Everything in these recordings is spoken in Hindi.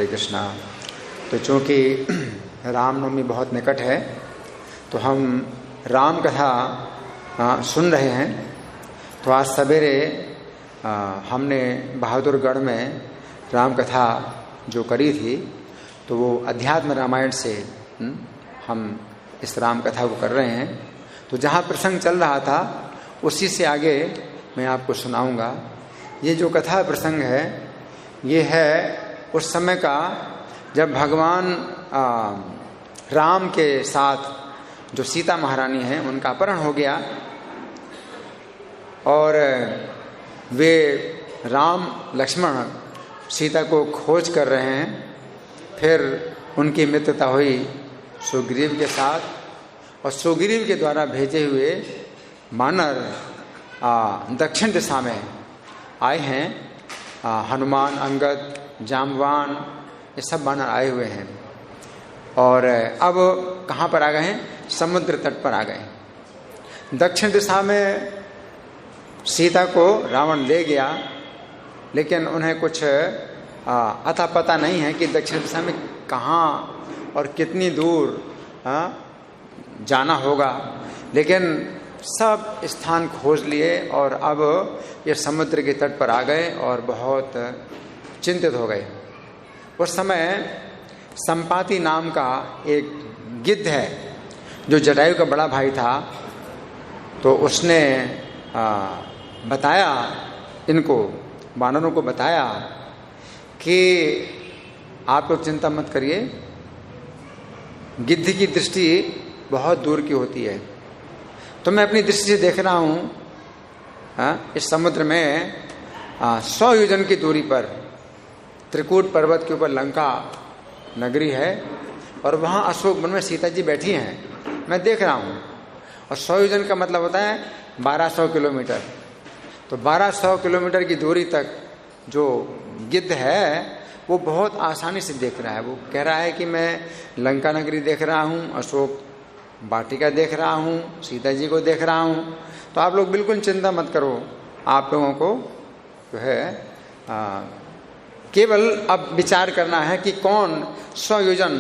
हरे कृष्णा। तो चूँकि रामनवमी बहुत निकट है तो हम राम कथा सुन रहे हैं। तो आज सवेरे हमने बहादुरगढ़ में राम कथा जो करी थी तो वो अध्यात्म रामायण से हम इस राम कथा को कर रहे हैं। तो जहाँ प्रसंग चल रहा था उसी से आगे मैं आपको सुनाऊंगा। ये जो कथा प्रसंग है ये है उस समय का जब भगवान राम के साथ जो सीता महारानी हैं उनका अपहरण हो गया और वे राम लक्ष्मण सीता को खोज कर रहे हैं। फिर उनकी मित्रता हुई सुग्रीव के साथ और सुग्रीव के द्वारा भेजे हुए वानर दक्षिण दिशा में आए हैं। हनुमान, अंगद, जाम्बवान, ये सब वानर आए हुए हैं और अब कहाँ पर आ गए हैं? समुद्र तट पर आ गए। दक्षिण दिशा में सीता को रावण ले गया, लेकिन उन्हें कुछ अता पता नहीं है कि दक्षिण दिशा में कहाँ और कितनी दूर जाना होगा। लेकिन सब स्थान खोज लिए और अब ये समुद्र के तट पर आ गए और बहुत चिंतित हो गए। उस समय संपाति नाम का एक गिद्ध है जो जटायु का बड़ा भाई था। तो उसने बताया इनको, वानरों को बताया कि आप लोग चिंता मत करिए, गिद्ध की दृष्टि बहुत दूर की होती है। तो मैं अपनी दृष्टि से देख रहा हूँ इस समुद्र में 100 योजन की दूरी पर त्रिकूट पर्वत के ऊपर लंका नगरी है और वहाँ अशोक वन में सीता जी बैठी हैं, मैं देख रहा हूँ। और 100 योजन का मतलब होता है 1200 किलोमीटर। तो 1200 किलोमीटर की दूरी तक जो गिद्ध है वो बहुत आसानी से देख रहा है। वो कह रहा है कि मैं लंका नगरी देख रहा हूँ, अशोक वाटिका देख रहा हूँ, सीता जी को देख रहा हूँ। तो आप लोग बिल्कुल चिंता मत करो, आप लोगों को जो है केवल अब विचार करना है कि कौन 100 योजन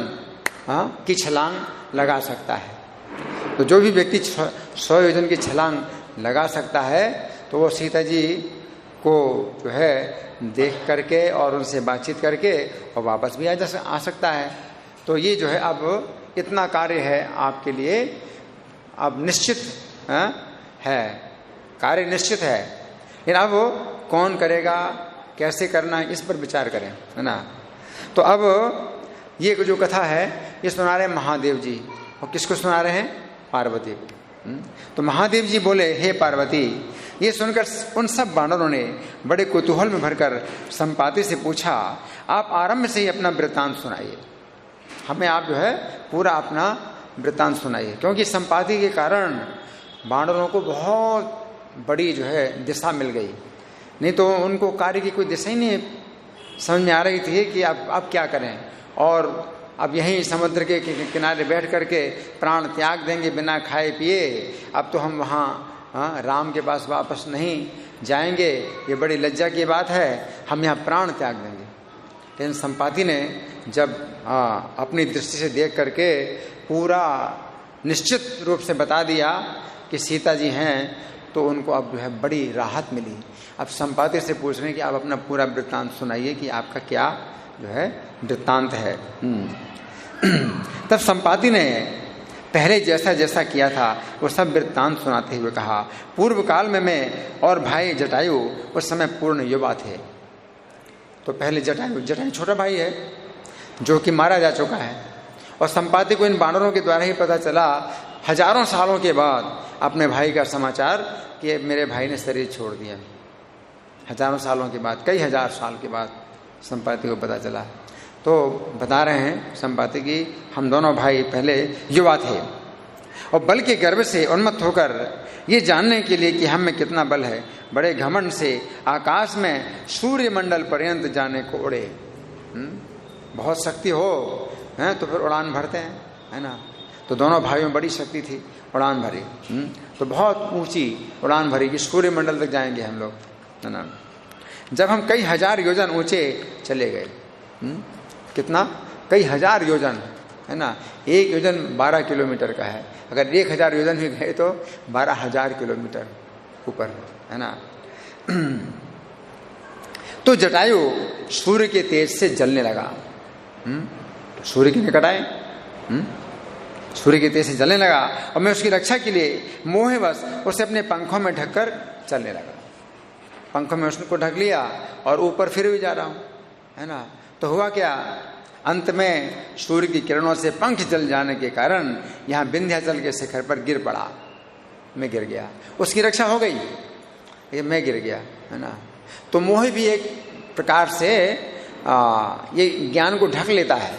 की छलांग लगा सकता है। तो जो भी व्यक्ति 100 योजन की छलांग लगा सकता है तो वो सीता जी को जो है देख करके और उनसे बातचीत करके और वापस भी आ सकता है। तो ये जो है अब इतना कार्य है आपके लिए, अब निश्चित है, कार्य निश्चित है। लेकिन अब कौन करेगा, कैसे करना है, इस पर विचार करें, है ना। तो अब ये जो कथा है ये सुना रहे महादेव जी। और किसको सुना रहे हैं? पार्वती को। तो महादेव जी बोले, हे पार्वती। ये सुनकर उन सब वानरों ने बड़े कुतूहल में भरकर संपाति से पूछा, आप आरंभ से ही अपना वृत्तांत सुनाइए, हमें आप जो है पूरा अपना वृत्तांत सुनाइए। क्योंकि संपाति के कारण वानरों को बहुत बड़ी जो है दिशा मिल गई, नहीं तो उनको कार्य की कोई दिशा ही नहीं समझ में आ रही थी कि अब क्या करें। और अब यहीं समुद्र के किनारे बैठ करके प्राण त्याग देंगे बिना खाए पिए, अब तो हम वहाँ राम के पास वापस नहीं जाएंगे, ये बड़ी लज्जा की बात है, हम यहाँ प्राण त्याग देंगे। लेकिन संपाति ने जब अपनी दृष्टि से देख करके पूरा निश्चित रूप से बता दिया कि सीता जी हैं, तो उनको अब जो है बड़ी राहत मिली। अब संपाति से पूछ रहे हैं कि आप अपना पूरा वृत्तांत सुनाइए कि आपका क्या जो है वृत्तांत है। तब संपाति ने पहले जैसा जैसा किया था वो सब वृत्तांत सुनाते हुए कहा, पूर्व काल में मैं और भाई जटायु उस समय पूर्ण युवा थे। तो पहले जटायु छोटा भाई है जो कि मारा जा चुका है। और संपाति को इन वानरों के द्वारा ही पता चला हजारों सालों के बाद अपने भाई का समाचार कि मेरे भाई ने शरीर छोड़ दिया। हजारों सालों के बाद, कई हजार साल के बाद संपाति को पता चला। तो बता रहे हैं संपाति कि हम दोनों भाई पहले युवा थे और बल के गर्व से उन्मत्त होकर ये जानने के लिए कि हम में कितना बल है, बड़े घमंड से आकाश में सूर्य मंडल पर्यंत जाने को उड़े। बहुत शक्ति हो हैं तो फिर उड़ान भरते हैं, है ना। तो दोनों भाइयों में बड़ी शक्ति थी, उड़ान भरी। तो बहुत ऊंची उड़ान भरी कि सूर्य मंडल तक जाएंगे हम लोग, है ना। जब हम कई हजार योजन ऊंचे चले गए कितना, कई हजार योजन, है ना। 1 योजन 12 किलोमीटर का है, अगर 1000 योजन भी गए तो 12,000 किलोमीटर ऊपर, है ना। तो जटायु सूर्य के तेज से जलने लगा। सूर्य के निकट आए, सूर्य के तेज से जलने लगा, और मैं उसकी रक्षा के लिए मोहवश उसे अपने पंखों में ढककर चलने लगा। पंखों में उसको ढक लिया और ऊपर फिर भी जा रहा हूं, है ना। तो हुआ क्या, अंत में सूर्य की किरणों से पंख जल जाने के कारण यहां विंध्याचल के शिखर पर गिर पड़ा। मैं गिर गया, उसकी रक्षा हो गई, ये मैं गिर गया, है ना। तो मोह भी एक प्रकार से ये ज्ञान को ढक लेता है।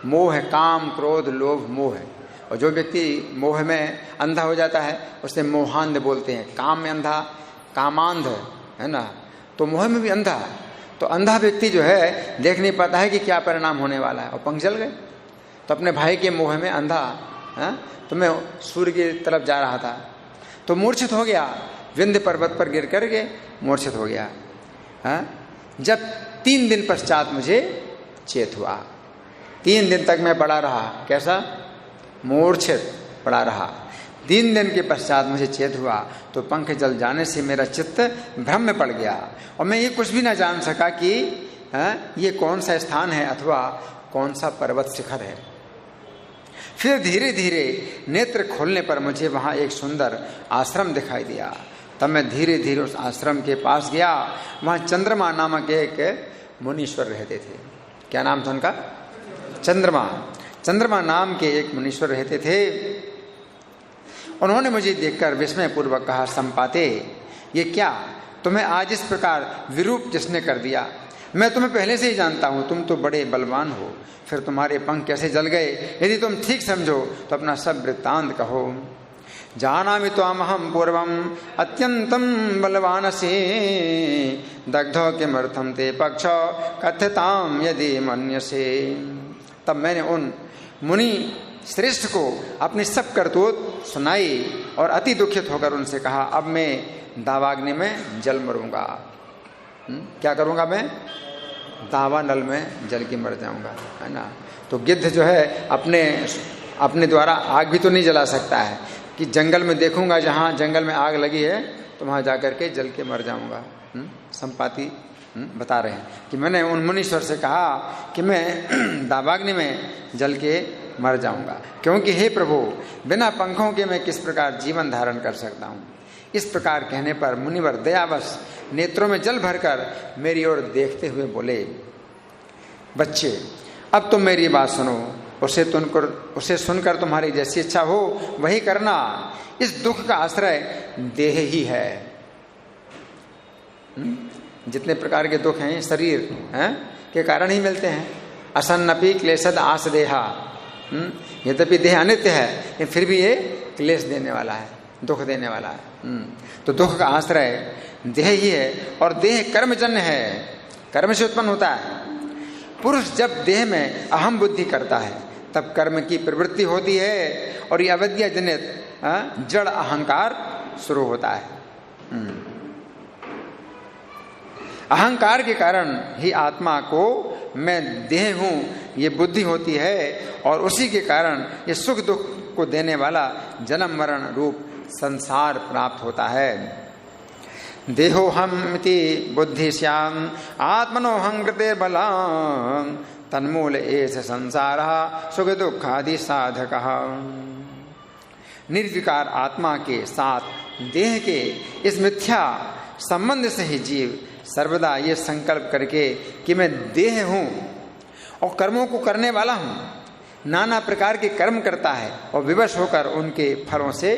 मोह है काम, क्रोध, लोभ, मोह है। और जो व्यक्ति मोह में अंधा हो जाता है उसे मोहांध बोलते हैं। काम में अंधा, कामांध, है ना। तो मोह में भी अंधा है। तो अंधा व्यक्ति जो है देख नहीं पाता है कि क्या परिणाम होने वाला है, और पंख जल गए। तो अपने भाई के मोह में अंधा, है, तो मैं सूर्य की तरफ जा रहा था तो मूर्छित हो गया, विंध्य पर्वत पर गिर करके मूर्छित हो गया। है? जब 3 दिन पश्चात मुझे चेत हुआ, 3 दिन तक मैं पड़ा रहा, कैसा, मूर्छित पड़ा रहा। 3 दिन के पश्चात मुझे चेत हुआ तो पंख जल जाने से मेरा चित्त भ्रम में पड़ गया, और मैं ये कुछ भी ना जान सका कि ये कौन सा स्थान है अथवा कौन सा पर्वत शिखर है। फिर धीरे धीरे नेत्र खोलने पर मुझे वहां एक सुंदर आश्रम दिखाई दिया। तब मैं धीरे धीरे उस आश्रम के पास गया। वहां चंद्रमा नामक एक मुनीश्वर रहते थे। क्या नाम था उनका? चंद्रमा। चंद्रमा नाम के एक मुनीश्वर रहते थे। उन्होंने मुझे देखकर विस्मय पूर्वक कहा, संपाते, ये क्या तुम्हें आज इस प्रकार विरूप जिसने कर दिया? मैं तुम्हें पहले से ही जानता हूं, तुम तो बड़े बलवान हो, फिर तुम्हारे पंख कैसे जल गए? यदि तुम ठीक समझो तो अपना सब वृत्तांत कहो। जानामि त्वामहं पूर्वम अत्यंतम बलवानसे, दग्धो किमर्थम ते पक्ष कथ्यताम यदि मन्यसे। तब मैंने उन मुनि श्रेष्ठ को अपनी सब करतूत सुनाई और अति दुखित होकर उनसे कहा, अब मैं दावाग्नि में जल मरूंगा। क्या करूंगा मैं? दावा नल में जल के मर जाऊंगा, है ना। तो गिद्ध जो है अपने द्वारा आग भी तो नहीं जला सकता है कि जंगल में देखूंगा, जहां जंगल में आग लगी है तो वहां जाकर के जल के मर जाऊंगा। संपाति बता रहे हैं कि मैंने उन मुनीश्वर से कहा कि मैं दावाग्नि में जल के मर जाऊंगा, क्योंकि हे प्रभु, बिना पंखों के मैं किस प्रकार जीवन धारण कर सकता हूं। इस प्रकार कहने पर मुनिवर दयावश नेत्रों में जल भरकर मेरी ओर देखते हुए बोले, बच्चे, अब तुम मेरी बात सुनो, उसे सुनकर तुम्हारी जैसी इच्छा हो वही करना। इस दुख का आश्रय देह ही है। जितने प्रकार के दुख हैं शरीर के कारण ही मिलते हैं। असन्नपि क्लेशद आस देहा, यद्यपि देह अनित्य है लेकिन फिर भी ये क्लेश देने वाला है, दुख देने वाला है। तो दुख का आश्रय देह ही है, और देह कर्मजन्य है, कर्म से उत्पन्न होता है। पुरुष जब देह में अहम बुद्धि करता है तब कर्म की प्रवृत्ति होती है, और ये अविद्या जनित जड़ अहंकार शुरू होता है। अहंकार के कारण ही आत्मा को मैं देह हूं ये बुद्धि होती है, और उसी के कारण ये सुख दुख को देने वाला जन्म मरण रूप संसार प्राप्त होता है। देहोहमिति बुद्धिश्याम आत्मनोहं कृते बलां, तन्मूल एष संसारः सुख दुखादि साधकः। निर्विकार आत्मा के साथ देह के इस मिथ्या संबंध से ही जीव सर्वदा ये संकल्प करके कि मैं देह हूं और कर्मों को करने वाला हूं, नाना प्रकार के कर्म करता है और विवश होकर उनके फलों से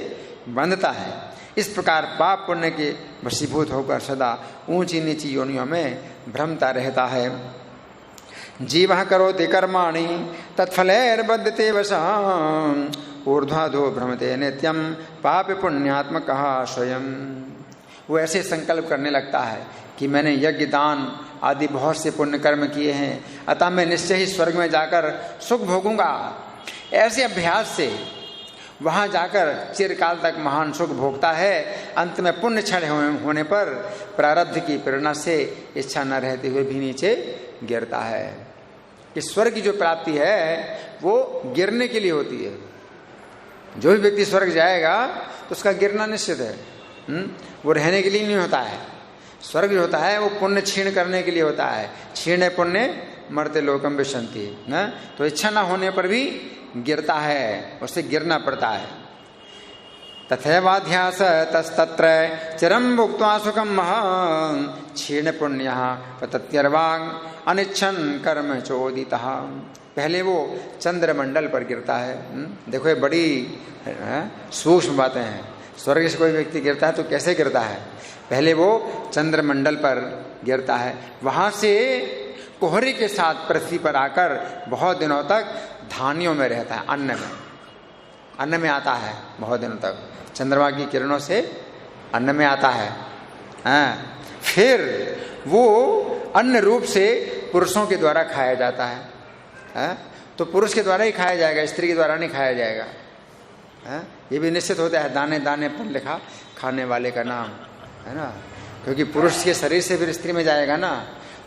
बंधता है। इस प्रकार पाप पुण्य के वशीभूत होकर सदा ऊंची नीची योनियों में भ्रमता रहता है। जीवः करोति कर्माणि तत्फलैर्बध्यते वशाम्, ऊर्ध्वाधो भ्रमते नित्यं पापि पुण्यात्मकः स्वयं। वो ऐसे संकल्प करने लगता है कि मैंने यज्ञ दान आदि बहुत से पुण्य कर्म किए हैं, अतः मैं निश्चय ही स्वर्ग में जाकर सुख भोगूंगा। ऐसे अभ्यास से वहां जाकर चिरकाल तक महान सुख भोगता है। अंत में पुण्य क्षण होने पर प्रारब्ध की प्रेरणा से इच्छा न रहते हुए भी नीचे गिरता है। कि स्वर्ग की जो प्राप्ति है वो गिरने के लिए होती है। जो भी व्यक्ति स्वर्ग जाएगा तो उसका गिरना निश्चित है। वो रहने के लिए नहीं होता है। स्वर्ग जो होता है वो पुण्य क्षीण करने के लिए होता है। क्षीण पुण्य मरते लोकम विशंति न, तो इच्छा ना होने पर भी गिरता है, उससे गिरना पड़ता है। तथैवाध्यास तस्तत्र चिरम भुक्त्वा सुखम महान क्षीण पुण्य पतत्यर्वांग अनिच्छन कर्म चोदितः। पहले वो चंद्रमंडल पर गिरता है। देखो ये बड़ी सूक्ष्म बातें हैं। स्वर्ग से कोई व्यक्ति गिरता है तो कैसे गिरता है? पहले वो चंद्रमंडल पर गिरता है, वहां से कोहरे के साथ पृथ्वी पर आकर बहुत दिनों तक धान्यों में रहता है, अन्न में आता है बहुत दिनों तक। चंद्रमा की किरणों से अन्न में आता है। फिर वो अन्न रूप से पुरुषों के द्वारा खाया जाता है। तो पुरुष के द्वारा ही खाया जाएगा, स्त्री के द्वारा नहीं खाया जाएगा। ये भी निश्चित होता है, दाने दाने पर लिखा खाने वाले का नाम, है ना। क्योंकि पुरुष के शरीर से फिर स्त्री में जाएगा ना,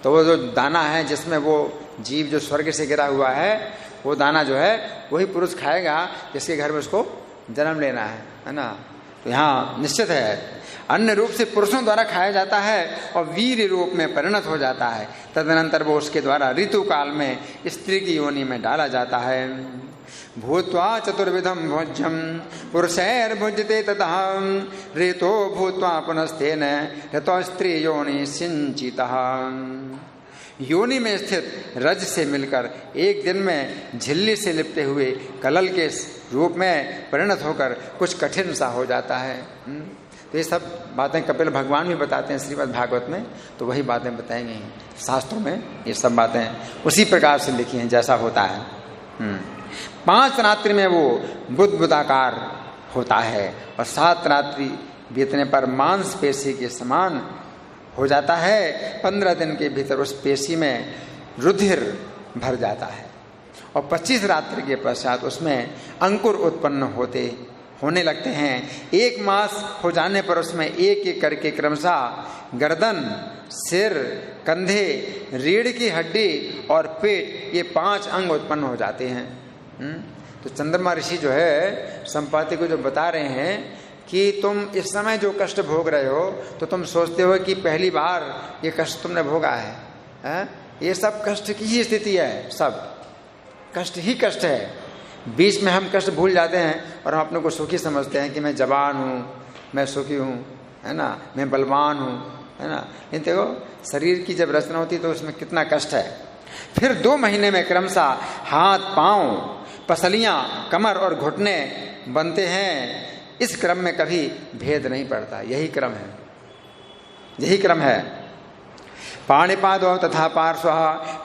तो वो जो दाना है जिसमें वो जीव जो स्वर्ग से गिरा हुआ है, वो दाना जो है वही पुरुष खाएगा जिसके घर में उसको जन्म लेना है ना। तो यहाँ निश्चित है अन्न रूप से पुरुषों द्वारा खाया जाता है और वीर रूप में परिणत हो जाता है। तदनंतर वो उसके द्वारा ऋतु काल में स्त्री की योनि में डाला जाता है। भूत्वा चतुर्विधम भोज्यम पुरुषैर भुज्यते ततः ऋतो भूत्वा पुनस्तेन ऋतो स्त्री योनि सिंचितः। योनि में स्थित रज से मिलकर एक दिन में झिल्ली से लिपटे हुए कलल के रूप में परिणत होकर कुछ कठिन सा हो जाता है। तो ये सब बातें कपिल भगवान भी बताते हैं श्रीमद् भागवत में, तो वही बातें बताएंगे शास्त्रों में। ये सब बातें उसी प्रकार से लिखी हैं जैसा होता है। 5 रात्रि में वो बुद्बुदाकार होता है और 7 रात्रि बीतने पर मांस पेशी के समान हो जाता है। 15 दिन के भीतर उस पेशी में रुधिर भर जाता है और 25 रात्रि के पश्चात उसमें अंकुर उत्पन्न होने लगते हैं। 1 मास हो जाने पर उसमें एक एक करके क्रमशः गर्दन, सिर, कंधे, रीढ़ की हड्डी और पेट, ये 5 अंग उत्पन्न हो जाते हैं। तो चंद्रमा ऋषि जो है संपाति को जो बता रहे हैं कि तुम इस समय जो कष्ट भोग रहे हो तो तुम सोचते हो कि पहली बार ये कष्ट तुमने भोगा है। ये सब कष्ट की ही स्थिति है, सब कष्ट ही कष्ट है। बीच में हम कष्ट भूल जाते हैं और हम अपने को सुखी समझते हैं कि मैं जवान हूँ, मैं सुखी हूँ, है ना, मैं बलवान हूँ, है ना। इन देखो शरीर की जब रचना होती तो उसमें कितना कष्ट है। फिर 2 महीने में क्रमशः हाथ, पांव, पसलियां, कमर और घुटने बनते हैं। इस क्रम में कभी भेद नहीं पड़ता, यही क्रम है, यही क्रम है। पाणिपादो तथा पार्श्व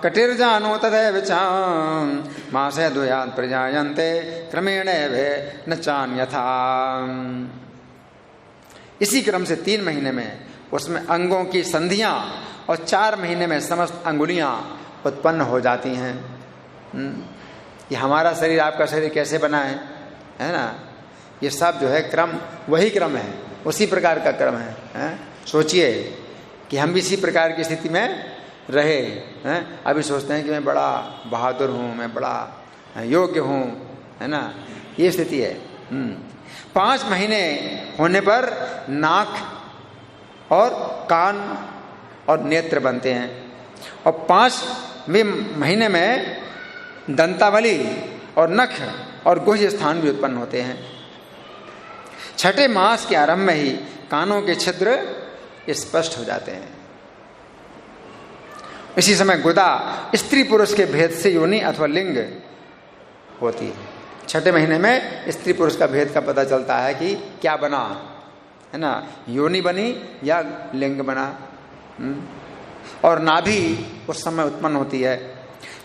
कटिर्जानो तथैव चाम मासे द्वयात् प्रजायन्ते क्रमेण वे न चान्यथा। इसी क्रम से 3 महीने में उसमें अंगों की संधियां और 4 महीने में समस्त अंगुलियां उत्पन्न हो जाती हैं। ये हमारा शरीर, आपका शरीर कैसे बना है ना। ये सब जो है क्रम वही क्रम है, उसी प्रकार का क्रम है। सोचिए कि हम भी इसी प्रकार की स्थिति में रहे हैं। अभी सोचते हैं कि मैं बड़ा बहादुर हूँ, मैं बड़ा योग्य हूँ, है ना, ये स्थिति है। 5 महीने होने पर नाक और कान और नेत्र बनते हैं और 5वें महीने में दंतावली और नख और गुह्य स्थान भी उत्पन्न होते हैं। 6ठे मास के आरंभ में ही कानों के छिद्र स्पष्ट हो जाते हैं। इसी समय गुदा स्त्री पुरुष के भेद से योनि अथवा लिंग होती है। 6ठे महीने में स्त्री पुरुष का भेद का पता चलता है कि क्या बना, है ना, योनि बनी या लिंग बना। और नाभि उस समय उत्पन्न होती है।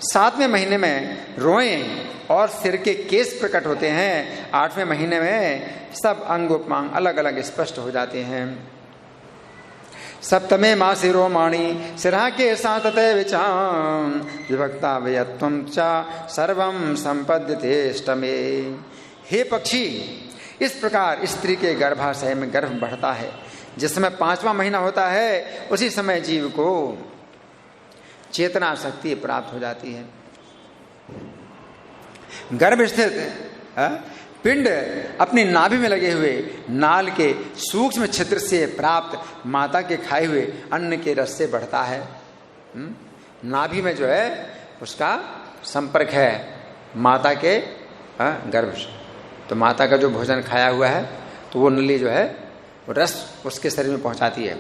7वें महीने में रोएं और सिर के केस प्रकट होते हैं। 8वें महीने में सब अंग उपमांग अलग अलग स्पष्ट हो जाते हैं। 7वें मासे रोमाणी सिरा के सातते विचाम विभक्ता व्यत्वम चा सर्वम संपद्यते अष्टमे। हे पक्षी, इस प्रकार स्त्री के गर्भाशय में गर्भ बढ़ता है। जिस समय 5वां महीना होता है उसी समय जीव को चेतना शक्ति प्राप्त हो जाती है। गर्भ स्थित पिंड अपनी नाभि में लगे हुए नाल के सूक्ष्म छिद्र से प्राप्त माता के खाए हुए अन्न के रस से बढ़ता है। नाभि में जो है उसका संपर्क है माता के गर्भ से, तो माता का जो भोजन खाया हुआ है तो वो नली जो है वो रस उसके शरीर में पहुंचाती है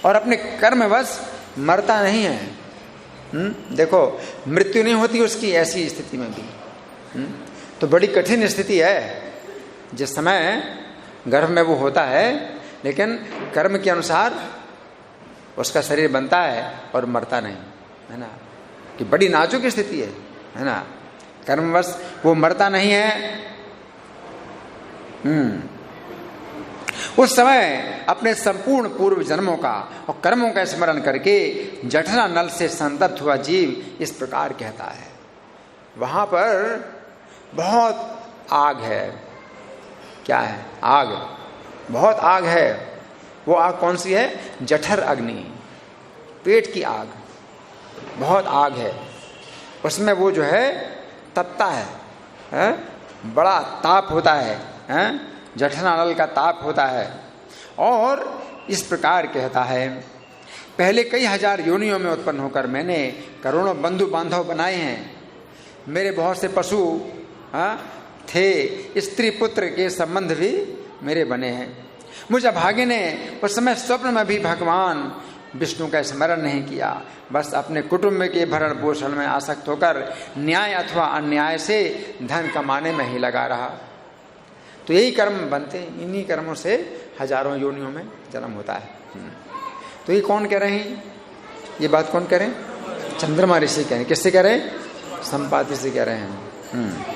और अपने कर्मवश मरता नहीं है। देखो मृत्यु नहीं होती उसकी ऐसी स्थिति में भी। तो बड़ी कठिन स्थिति है जिस समय गर्भ में वो होता है, लेकिन कर्म के अनुसार उसका शरीर बनता है और मरता नहीं, है ना, कि बड़ी नाजुक स्थिति है ना। कर्मवश वो मरता नहीं है। उस समय अपने संपूर्ण पूर्व जन्मों का और कर्मों का स्मरण करके जठरा नल से संतप्त हुआ जीव इस प्रकार कहता है। वहां पर बहुत आग है। क्या है? आग, बहुत आग है। वो आग कौन सी है? जठर अग्नि, पेट की आग, बहुत आग है। उसमें वो जो है तपता है? बड़ा ताप होता है, जठरा नल का ताप होता है। और इस प्रकार कहता है, पहले कई हजार योनियों में उत्पन्न होकर मैंने करोड़ों बंधु बांधव बनाए हैं। मेरे बहुत से पशु थे, स्त्री पुत्र के संबंध भी मेरे बने हैं। मुझे अभागे ने उस समय स्वप्न में भी भगवान विष्णु का स्मरण नहीं किया, बस अपने कुटुंब के भरण पोषण में आसक्त होकर न्याय अथवा अन्याय से धन कमाने में ही लगा रहा। तो यही कर्म बनते, इन्हीं कर्मों से हजारों योनियों में जन्म होता है। तो ये कौन कह रहे हैं? ये बात कौन कह रहे हैं? चंद्रमा ऋषि कह रहे हैं। किससे कह रहे हैं? संपाति से कह रहे हैं।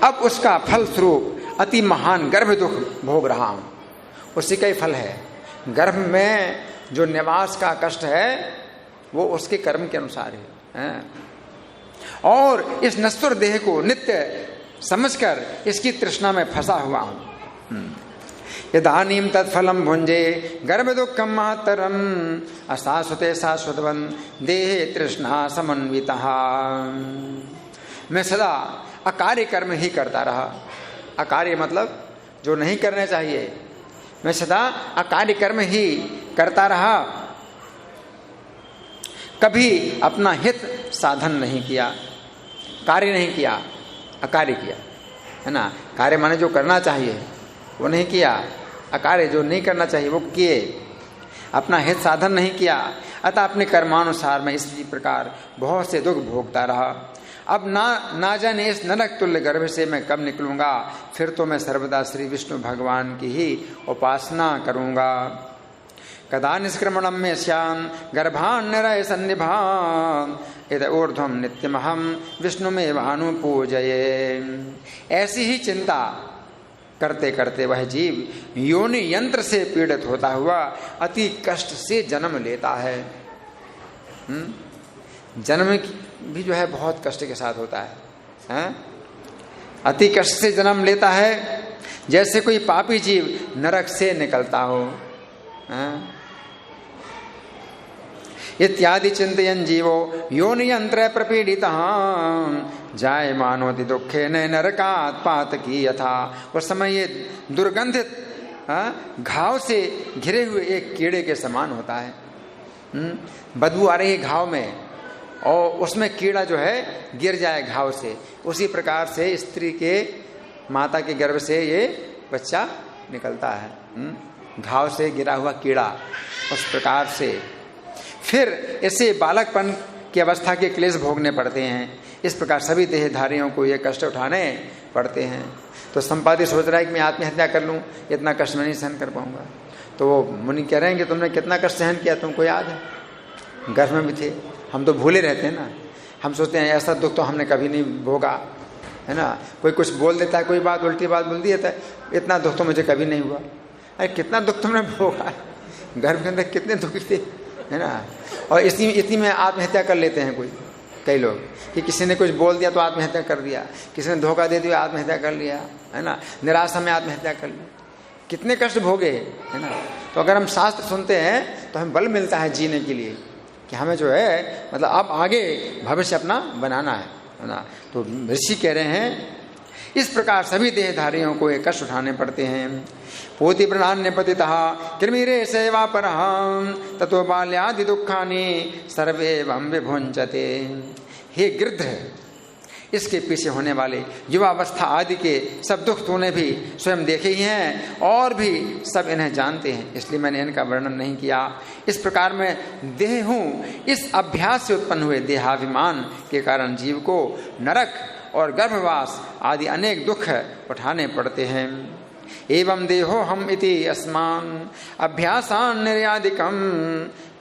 अब उसका फल स्वरूप अति महान गर्भ दुख भोग रहा हूं। उसी का ही फल है। गर्भ में जो निवास का कष्ट है वो उसके कर्म के अनुसार है। और इस नश्वर देह को नित्य समझकर इसकी तृष्णा में फंसा हुआ हूं। यदानीम तत्फलम भुंजे गर्भ दुखम मातरम अशाश्वते शाश्वतवन देहे तृष्णा समन्विता। मैं सदा अकार्य कर्म ही करता रहा। अकार्य मतलब जो नहीं करने चाहिए। मैं सदा अकार्य कर्म ही करता रहा, कभी अपना हित साधन नहीं किया, कार्य नहीं किया, अकार्य किया, है ना। कार्य माने जो करना चाहिए वो नहीं किया, अकार्य जो नहीं करना चाहिए वो किए, अपना हित साधन नहीं किया। अतः अपने कर्मानुसार मैं इसी प्रकार बहुत से दुख भोगता रहा। अब ना जाने इस नरक तुल्य गर्भ से मैं कब निकलूंगा। फिर तो मैं सर्वदा श्री विष्णु भगवान की ही उपासना करूंगा। कदा निष्क्रमणम में श्याम गर्भान निरय सन्निभान यद ऊर्ध्वम नित्यमहम विष्णु में भानु पूजये। ऐसी ही चिंता करते करते वह जीव योनि यंत्र से पीड़ित होता हुआ अति कष्ट से जन्म लेता है। जन्म भी जो है बहुत कष्ट के साथ होता है, अति कष्ट से जन्म लेता है, जैसे कोई पापी जीव नरक से निकलता हो। इत्यादि चिंतयन जीवो योनि यंत्र प्रपीड़िता जाय मानोति दुखे न नरकात् पातकी यथा। उस समय ये दुर्गंधित घाव से घिरे हुए एक कीड़े के समान होता है। बदबू आ रही है घाव में और उसमें कीड़ा जो है गिर जाए घाव से, उसी प्रकार से स्त्री के माता के गर्भ से ये बच्चा निकलता है। घाव से गिरा हुआ कीड़ा, उस प्रकार से फिर इसे बालकपन की अवस्था के क्लेश भोगने पड़ते हैं। इस प्रकार सभी देहधारियों को ये कष्ट उठाने पड़ते हैं। तो संपाति सोच रहा है कि मैं आत्महत्या कर लूं, इतना कष्ट मैं नहीं सहन कर पाऊंगा। तो वो मुनि कह रहे हैं कि तुमने कितना कष्ट सहन किया, तुमको याद है? गर्भ में भी थे। हम तो भूले रहते हैं ना, हम सोचते हैं ऐसा दुख तो हमने कभी नहीं भोगा, है ना। कोई कुछ बोल देता है, कोई बात उल्टी बात बोल दी है, इतना दुख तो मुझे कभी नहीं हुआ। अरे कितना दुख तुमने भोगा, गर्भ के अंदर कितने दुख थे, है ना। और इसी में आत्महत्या कर लेते हैं कई लोग, कि किसी ने कुछ बोल दिया तो आत्महत्या कर दिया, किसी ने धोखा दे दिया आत्महत्या कर लिया, है ना, निराशा में आत्महत्या कर ली। कितने कष्ट भोगे, है ना। तो अगर हम शास्त्र सुनते हैं तो हमें बल मिलता है जीने के लिए, कि हमें जो है मतलब अब आगे भविष्य अपना बनाना है। है ना। तो ऋषि कह रहे हैं इस प्रकार सभी देहधारियों को ये कष्ट उठाने पड़ते हैं। पोति प्रणान्य पतितः कृमिरे सेवा पर ततो बाल्यादि दुखानि सर्वे वम विभुंचते। हे गिरध, इसके पीछे होने वाले युवावस्था आदि के सब दुख तूने भी स्वयं देखे ही हैं और भी सब इन्हें जानते हैं, इसलिए मैंने इनका वर्णन नहीं किया। इस प्रकार मैं देह हूँ, इस अभ्यास से उत्पन्न हुए देहाभिमान के कारण जीव को नरक और गर्भवास आदि अनेक दुख उठाने पड़ते हैं। एवं देहो हम इति अस्मान अभ्यासान निर्यादिकम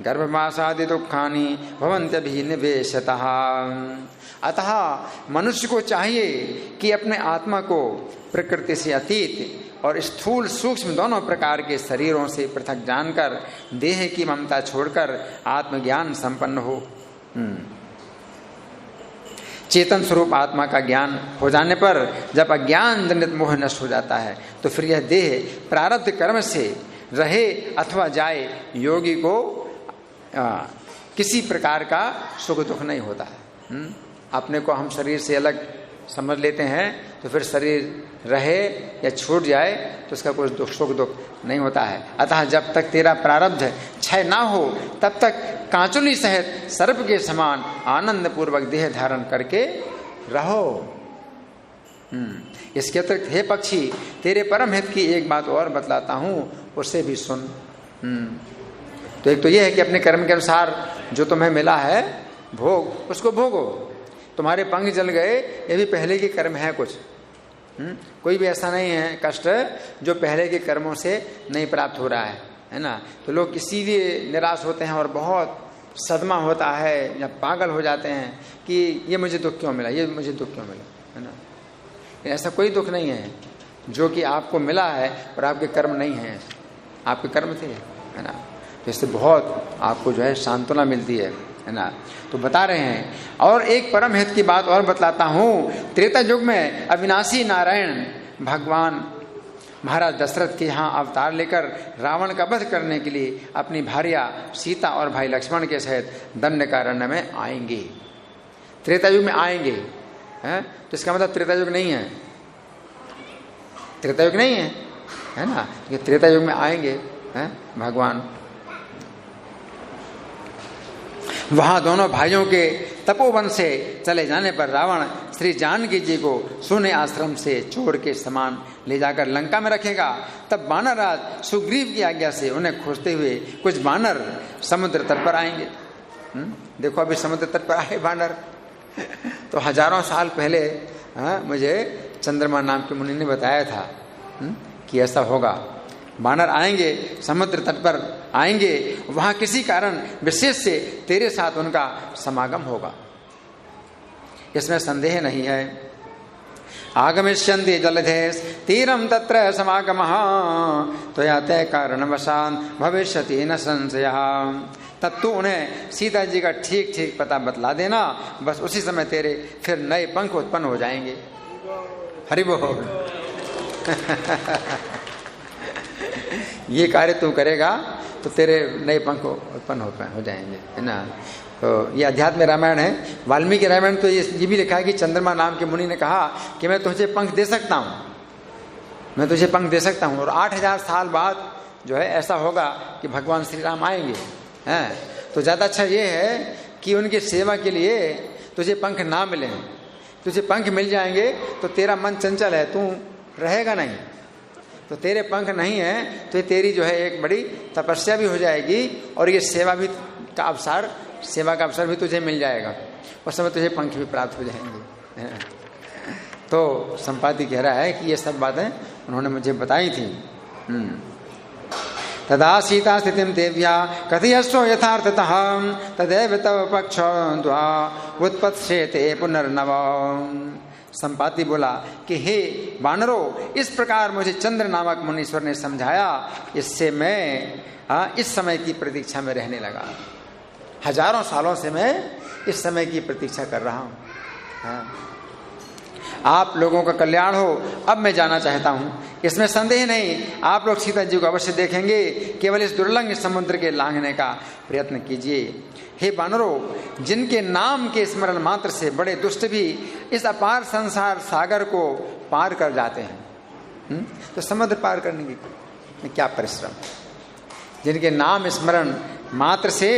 गर्भवासादि दुखानि भवन्त्यभि निवेशतः। अतः मनुष्य को चाहिए कि अपने आत्मा को प्रकृति से अतीत और स्थूल सूक्ष्म दोनों प्रकार के शरीरों से पृथक जानकर देह की ममता छोड़कर आत्मज्ञान संपन्न हो। चेतन स्वरूप आत्मा का ज्ञान हो जाने पर जब अज्ञान जनित मोह नष्ट हो जाता है तो फिर यह देह प्रारब्ध कर्म से रहे अथवा जाए, योगी को किसी प्रकार का सुख दुख नहीं होता है। अपने को हम शरीर से अलग समझ लेते हैं तो फिर शरीर रहे या छूट जाए तो उसका कोई दुख सुख दुख नहीं होता है। अतः जब तक तेरा प्रारब्ध क्षय ना हो तब तक कांचुली सहित सर्प के समान आनंद पूर्वक देह धारण करके रहो। इसके अतिरिक्त हे पक्षी, तेरे परम हित की एक बात और बतलाता हूँ, उससे भी सुन। तो एक तो यह है कि अपने कर्म के अनुसार जो तुम्हें मिला है भोग, उसको भोगो। तुम्हारे पंख जल गए, ये भी पहले के कर्म है कुछ। कोई भी ऐसा नहीं है कष्ट जो पहले के कर्मों से नहीं प्राप्त हो रहा है ना। तो लोग इसीलिए निराश होते हैं और बहुत सदमा होता है या पागल हो जाते हैं कि ये मुझे दुख क्यों मिला, ये मुझे दुख क्यों मिला, है ना। ऐसा कोई दुख नहीं है जो कि आपको मिला है और आपके कर्म नहीं है, आपके कर्म थे, है ना। तो इससे बहुत आपको जो है सांत्वना मिलती है ना। तो बता रहे हैं और एक परम हित की बात और बतलाता हूँ। त्रेता युग में अविनाशी नारायण भगवान महाराज दशरथ के यहाँ अवतार लेकर रावण का वध करने के लिए अपनी भार्या सीता और भाई लक्ष्मण के सहित दंडकारण्य में आएंगे। त्रेता युग में आएंगे हैं, तो इसका मतलब त्रेता युग नहीं है, त्रेता युग नहीं है ना। ये त्रेता युग में आएंगे हैं भगवान। वहां दोनों भाइयों के तपोवन से चले जाने पर रावण श्री जानकी जी को सोने आश्रम से चोर के समान ले जाकर लंका में रखेगा। तब बानर राज सुग्रीव की आज्ञा से उन्हें खोजते हुए कुछ बानर समुद्र तट पर आएंगे। देखो अभी समुद्र तट पर आए बानर। तो हजारों साल पहले मुझे चंद्रमा नाम के मुनि ने बताया था कि ऐसा होगा। बानर आएंगे, समुद्र तट पर आएंगे, वहां किसी कारण विशेष से तेरे साथ उनका समागम होगा, इसमें संदेह नहीं है। आगमिष्यन्ति जलधेश तीरम तत्र समागमः त्वया तय कारणवशात् भविष्यति न संशयः। तब तू उन्हें सीता जी का ठीक ठीक पता बतला देना, बस उसी समय तेरे फिर नए पंख उत्पन्न हो जाएंगे। हरि बोल। ये कार्य तू करेगा तो तेरे नए पंख उत्पन्न हो जाएंगे, है ना। तो ये अध्यात्म रामायण है। वाल्मीकि रामायण तो ये भी लिखा है कि चंद्रमा नाम के मुनि ने कहा कि मैं तुझे पंख दे सकता हूँ, मैं तुझे पंख दे सकता हूँ। और 8000 साल बाद जो है ऐसा होगा कि भगवान श्री राम आएंगे हैं। तो ज़्यादा अच्छा ये है कि उनकी सेवा के लिए तुझे पंख ना मिले, तुझे पंख मिल जाएंगे तो तेरा मन चंचल है, तू रहेगा नहीं। तो तेरे पंख नहीं है तो तेरी जो है एक बड़ी तपस्या भी हो जाएगी और ये सेवा का अवसर भी तुझे मिल जाएगा। उस समय तुझे पंख भी प्राप्त हो जाएंगे। तो संपाति कह रहा है कि ये सब बातें उन्होंने मुझे बताई थी। तदा सीता स्थितिम देव्या कथयस्व यथार्थतः तदैव तव पक्ष द्वा उत्पत्स्यते पुनर्नव। संपाति बोला कि हे वानरों, इस प्रकार मुझे चंद्र नामक मुनीश्वर ने समझाया, इससे मैं इस समय की प्रतीक्षा में रहने लगा। हजारों सालों से मैं इस समय की प्रतीक्षा कर रहा हूँ। आप लोगों का कल्याण हो। अब मैं जाना चाहता हूँ, इसमें संदेह नहीं। आप लोग सीता जी को अवश्य देखेंगे, केवल इस दुर्लंघ समुद्र के लांघने का प्रयत्न कीजिए। हे वानरों, जिनके नाम के स्मरण मात्र से बड़े दुष्ट भी इस अपार संसार सागर को पार कर जाते हैं, तो समुद्र पार करने की क्या परिश्रम। जिनके नाम स्मरण मात्र से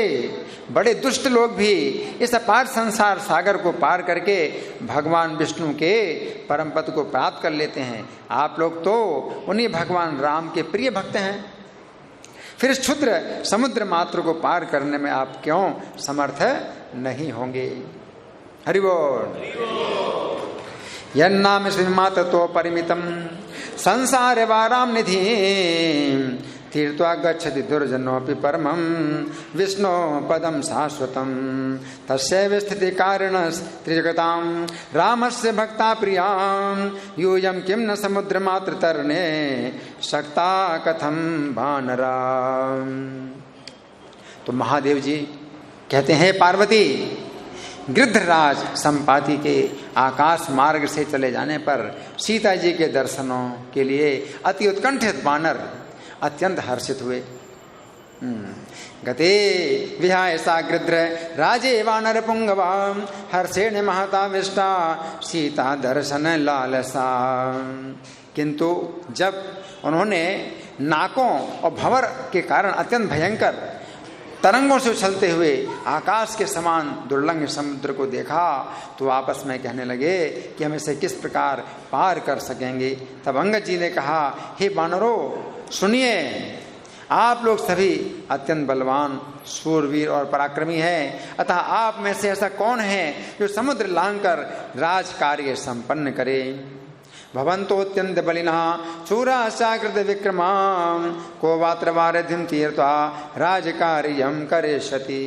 बड़े दुष्ट लोग भी इस अपार संसार सागर को पार करके भगवान विष्णु के परम पद को प्राप्त कर लेते हैं। आप लोग तो उन्हीं भगवान राम के प्रिय भक्त हैं, फिर इस क्षुद्र समुद्र मात्र को पार करने में आप क्यों समर्थ नहीं होंगे। हरि बोल। यन्नाम श्रीमात तो परिमितम संसार वाराम निधि तीर्थवा गच्छति दुर्जनोपि परमं विष्णु पदम शाश्वतम तस्यैव स्थिति कारणं त्रिजगतां रामस्य भक्ता प्रियां यूयं किं न समुद्र मात्र तरणे शक्ता कथम वानरा। तो महादेव जी कहते हैं, पार्वती, गिद्धराज संपाति के आकाश मार्ग से चले जाने पर सीता जी के दर्शनों के लिए अति उत्कंठित वानर अत्यंत हर्षित हुए। गते विहाय सा गृध्र राजे वानर पुंगवा हर्षेण महता विष्टा सीता दर्शन लालसा। किंतु जब उन्होंने नाकों और भंवर के कारण अत्यंत भयंकर तरंगों से उछलते हुए आकाश के समान दुर्लंघ समुद्र को देखा तो आपस में कहने लगे कि हम इसे किस प्रकार पार कर सकेंगे। तब अंगद जी ने कहा, हे वानरों, सुनिए, आप लोग सभी अत्यंत बलवान, शूरवीर और पराक्रमी हैं, अतः आप में से ऐसा कौन है जो समुद्र लांघकर राज कार्य संपन्न करे। भवन्तोऽत्यन्त बलिनः शूराश्चाकृत विक्रमा को वात्र वारिधिं तीर्त्वा राजकार्यं करिष्यति।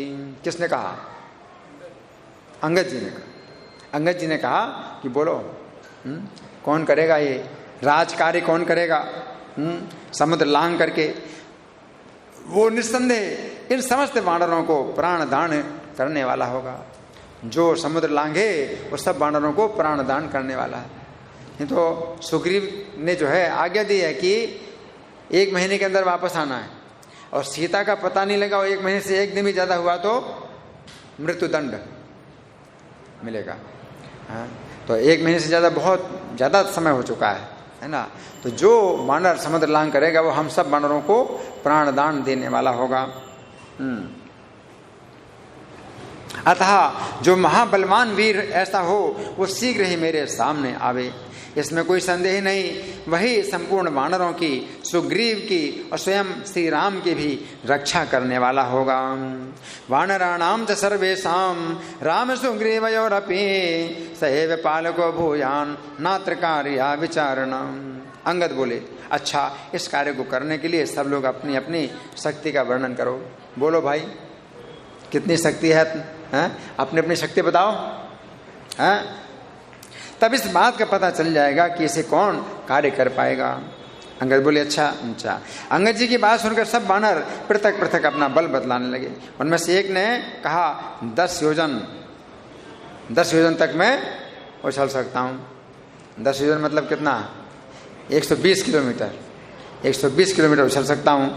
किसने कहा? अंगद जी ने कहा। अंगद जी ने कहा कि बोलो, कौन करेगा ये राज कार्य, कौन करेगा समुद्र लांघ करके। वो निस्संदेह इन समस्त वानरों को प्राण दान करने वाला होगा। जो समुद्र लांघे वो सब वानरों को प्राण दान करने वाला है। तो सुग्रीव ने जो है आज्ञा दी है कि 1 महीने के अंदर वापस आना है, और सीता का पता नहीं लगा, और 1 महीने से 1 दिन भी ज्यादा हुआ तो मृत्युदंड मिलेगा। तो 1 महीने से ज्यादा बहुत ज्यादा समय हो चुका है ना। तो जो वानर समुद्र लांघ करेगा वो हम सब वानरों को प्राण दान देने वाला होगा। अतः जो महाबलवान वीर ऐसा हो वो शीघ्र ही मेरे सामने आवे, इसमें कोई संदेह नहीं। वही संपूर्ण वानरों की, सुग्रीव की और स्वयं श्री राम की भी रक्षा करने वाला होगा। वानराणाम च सर्वेषां राम सुग्रीवयोरपि सएव पालको भूयान नात्र कार्या विचारणम्। अंगद बोले, अच्छा, इस कार्य को करने के लिए सब लोग अपनी अपनी शक्ति का वर्णन करो। बोलो भाई, कितनी शक्ति है? अपनी अपनी शक्ति बताओ। तब इस बात का पता चल जाएगा कि इसे कौन कार्य कर पाएगा। अंगद बोले, अच्छा। अंगद जी की बात सुनकर सब वानर पृथक पृथक अपना बल बदलाने लगे। उनमें से एक ने कहा, 10 योजन तक मैं उछल सकता हूँ। 10 योजन मतलब कितना? 120 किलोमीटर। 120 किलोमीटर उछल सकता हूँ।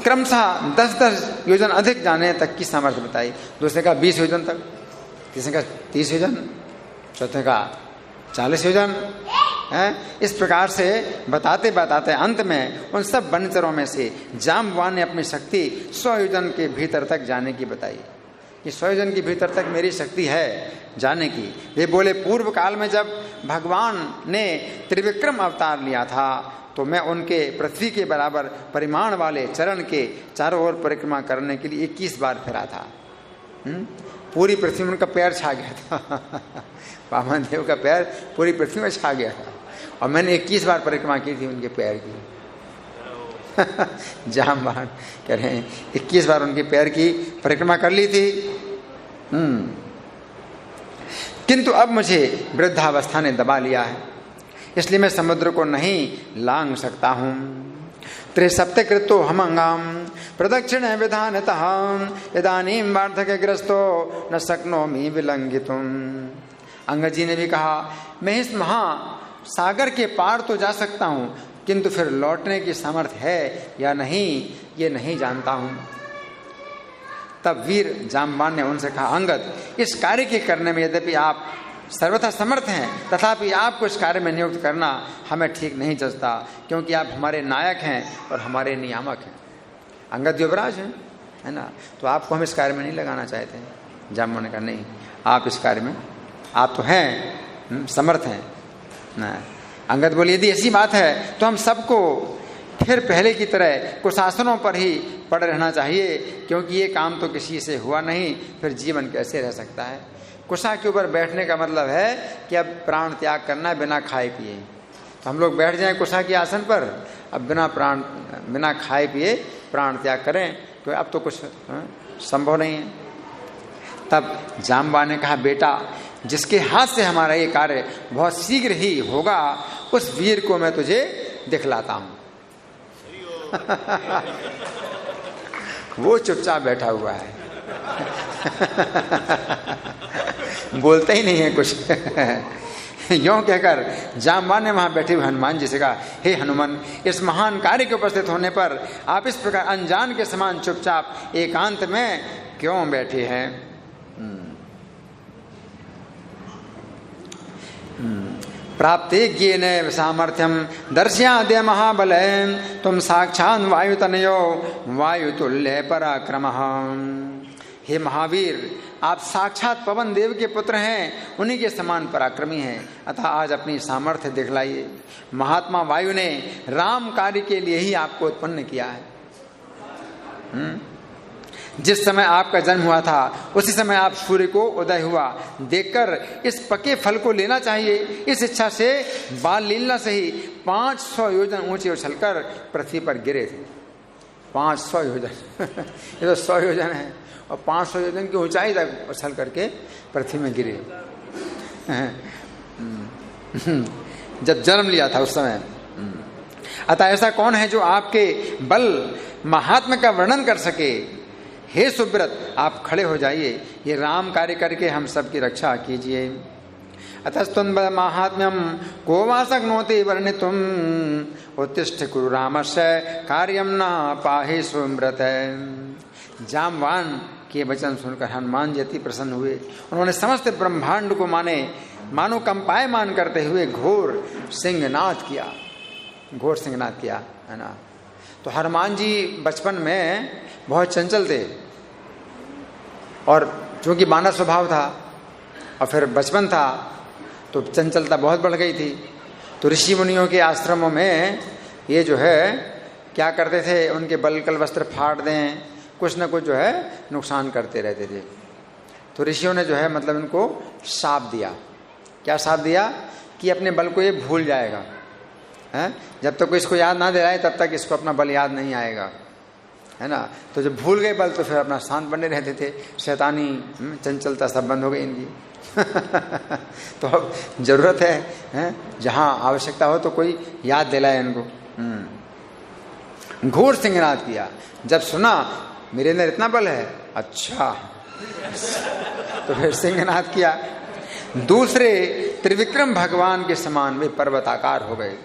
क्रमशः 10 योजन अधिक जाने तक की सामर्थ्य बताई। दूसरे का 20 योजन तक, तीसरे का 30 योजन, चौथे का 40 योजन। इस प्रकार से बताते बताते अंत में उन सब वनचरों में से जाम्बवान ने अपनी शक्ति 100 योजन के भीतर तक जाने की बताई। कि 100 योजन के भीतर तक मेरी शक्ति है जाने की। वे बोले, पूर्व काल में जब भगवान ने त्रिविक्रम अवतार लिया था तो मैं उनके पृथ्वी के बराबर परिमाण वाले चरण के चारों ओर परिक्रमा करने के लिए 21 बार फिरा था। पूरी पृथ्वी में उनका पैर छा गया था। वामन देव का पैर पूरी पृथ्वी में छा गया था, और मैंने 21 बार परिक्रमा की थी उनके पैर की। जाम्बान कह रहे हैं 21 बार उनके पैर की परिक्रमा कर ली थी। किंतु अब मुझे वृद्धावस्था ने दबा लिया है, इसलिए मैं समुद्र को नहीं लांघ सकता हूँ। त्रिसप्तकृतो हमंगाम प्रदक्षिण विधानतः इदानीं वार्धक्यग्रस्तो न शक्नोमि विलंघितुम्। अंगद जी ने भी कहा, मैं इस महासागर के पार तो जा सकता हूं, किंतु फिर लौटने की सामर्थ्य है या नहीं ये नहीं जानता हूं। तब वीर जाम्बान ने उनसे कहा, अंगद, इस कार्य के करने में यद्यपि आप सर्वथा समर्थ हैं, तथापि आपको इस कार्य में नियुक्त करना हमें ठीक नहीं जचता, क्योंकि आप हमारे नायक हैं और हमारे नियामक हैं। अंगद युवराज हैं, है ना, तो आपको हम इस कार्य में नहीं लगाना चाहते हैं। जाम्बान ने कहा, नहीं, आप इस कार्य में आप तो हैं, समर्थ हैं ना। अंगद बोले, यदि ऐसी बात है तो हम सबको फिर पहले की तरह कुशासनों पर ही पड़े रहना चाहिए, क्योंकि ये काम तो किसी से हुआ नहीं, फिर जीवन कैसे रह सकता है। कुशा के ऊपर बैठने का मतलब है कि अब प्राण त्याग करना है बिना खाए पिए। तो हम लोग बैठ जाएं कुशा के आसन पर, अब बिना खाए पिए प्राण त्याग करें, तो अब तो कुछ संभव नहीं है। तब जाम्बा ने कहा, बेटा, जिसके हाथ से हमारा ये कार्य बहुत शीघ्र ही होगा, उस वीर को मैं तुझे दिखलाता हूं। वो चुपचाप बैठा हुआ है, बोलता ही नहीं है कुछ। यों कहकर जाम्बान ने वहां बैठे हुए हनुमान जी से कहा, हे हनुमान, इस महान कार्य के उपस्थित होने पर आप इस प्रकार अनजान के समान चुपचाप एकांत में क्यों बैठे हैं? प्राप्ते ज्ञेन सामर्थ्यम दर्शयाद्य महाबल, तुम साक्षात वायुतनयो वायुतुल्य पराक्रमः। हे महावीर, आप साक्षात पवन देव के पुत्र हैं, उन्हीं के समान पराक्रमी हैं, अतः आज अपनी सामर्थ्य दिखलाइए। महात्मा वायु ने राम कार्य के लिए ही आपको उत्पन्न किया है। जिस समय आपका जन्म हुआ था उसी समय आप सूर्य को उदय हुआ देखकर इस पके फल को लेना चाहिए। इस इच्छा से बाल लीला से ही 500 योजन ऊंचे उछलकर पृथ्वी पर गिरे थे। 500 योजन ये तो 100 योजन है, और 500 योजन की ऊंचाई तक उछल करके पृथ्वी में गिरे जब जन्म लिया था उस समय। अतः ऐसा कौन है जो आपके बल महात्मा का वर्णन कर सके? हे सुब्रत, आप खड़े हो जाइए, ये राम कार्य करके हम सबकी रक्षा कीजिए। अतस्तुन्ब महात्म्यम को वा शक्नोति वर्णितुम उत्तिष्ठ कुरु रामस्य कार्यम न पाहि सुब्रत। जाम्बान के वचन सुनकर हनुमान जी अति प्रसन्न हुए। उन्होंने समस्त ब्रह्मांड को मानो कंपायमान करते हुए घोर सिंहनाद किया, है ना। तो हनुमान जी बचपन में बहुत चंचल थे, और चूंकि मानव स्वभाव था और फिर बचपन था तो चंचलता बहुत बढ़ गई थी। तो ऋषि मुनियों के आश्रमों में ये जो है क्या करते थे, उनके बलकल वस्त्र फाड़ दें, कुछ न कुछ जो है नुकसान करते रहते थे। तो ऋषियों ने जो है मतलब इनको शाप दिया। क्या शाप दिया? कि अपने बल को ये भूल जाएगा, है? जब तक इसको याद ना दिलाए तब तक इसको अपना बल याद नहीं आएगा, है ना। तो जब भूल गए बल तो फिर अपना शांत बने रहते थे, शैतानी चंचलता सब बंद हो गई इनकी। तो अब जरूरत है जहां आवश्यकता हो तो कोई याद दिलाए इनको। घोर सिंहनाद किया। जब सुना मेरे अंदर इतना बल है, अच्छा, तो फिर सिंहनाद किया। दूसरे त्रिविक्रम भगवान के समान वे पर्वताकार हो गए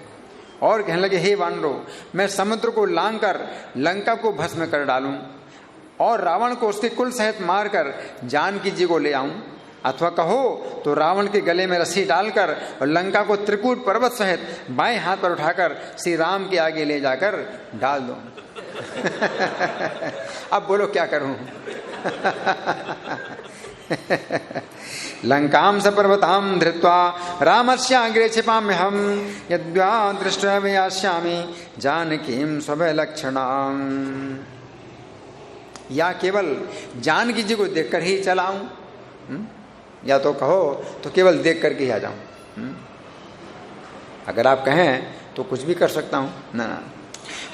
और कहने लगे, हे वानरों, मैं समुद्र को लांघकर लंका को भस्म कर डालूं और रावण को उसके कुल सहित मारकर जानकी जी को ले आऊं, अथवा कहो तो रावण के गले में रस्सी डालकर और लंका को त्रिकूट पर्वत सहित बाएं हाथ पर उठाकर श्री राम के आगे ले जाकर डाल दो। अब बोलो क्या करूं? लंकाम सपर्वताम धृत्वा रामस्याग्रे छिपाम्यहम यद्वा दृष्टव्यास्यामि जानकीं स्वभयलक्षणाम्। या केवल जानकी जी को देखकर ही चला आऊं, या तो कहो तो केवल देख करके ही आ जाऊं। अगर आप कहें तो कुछ भी कर सकता हूं ना।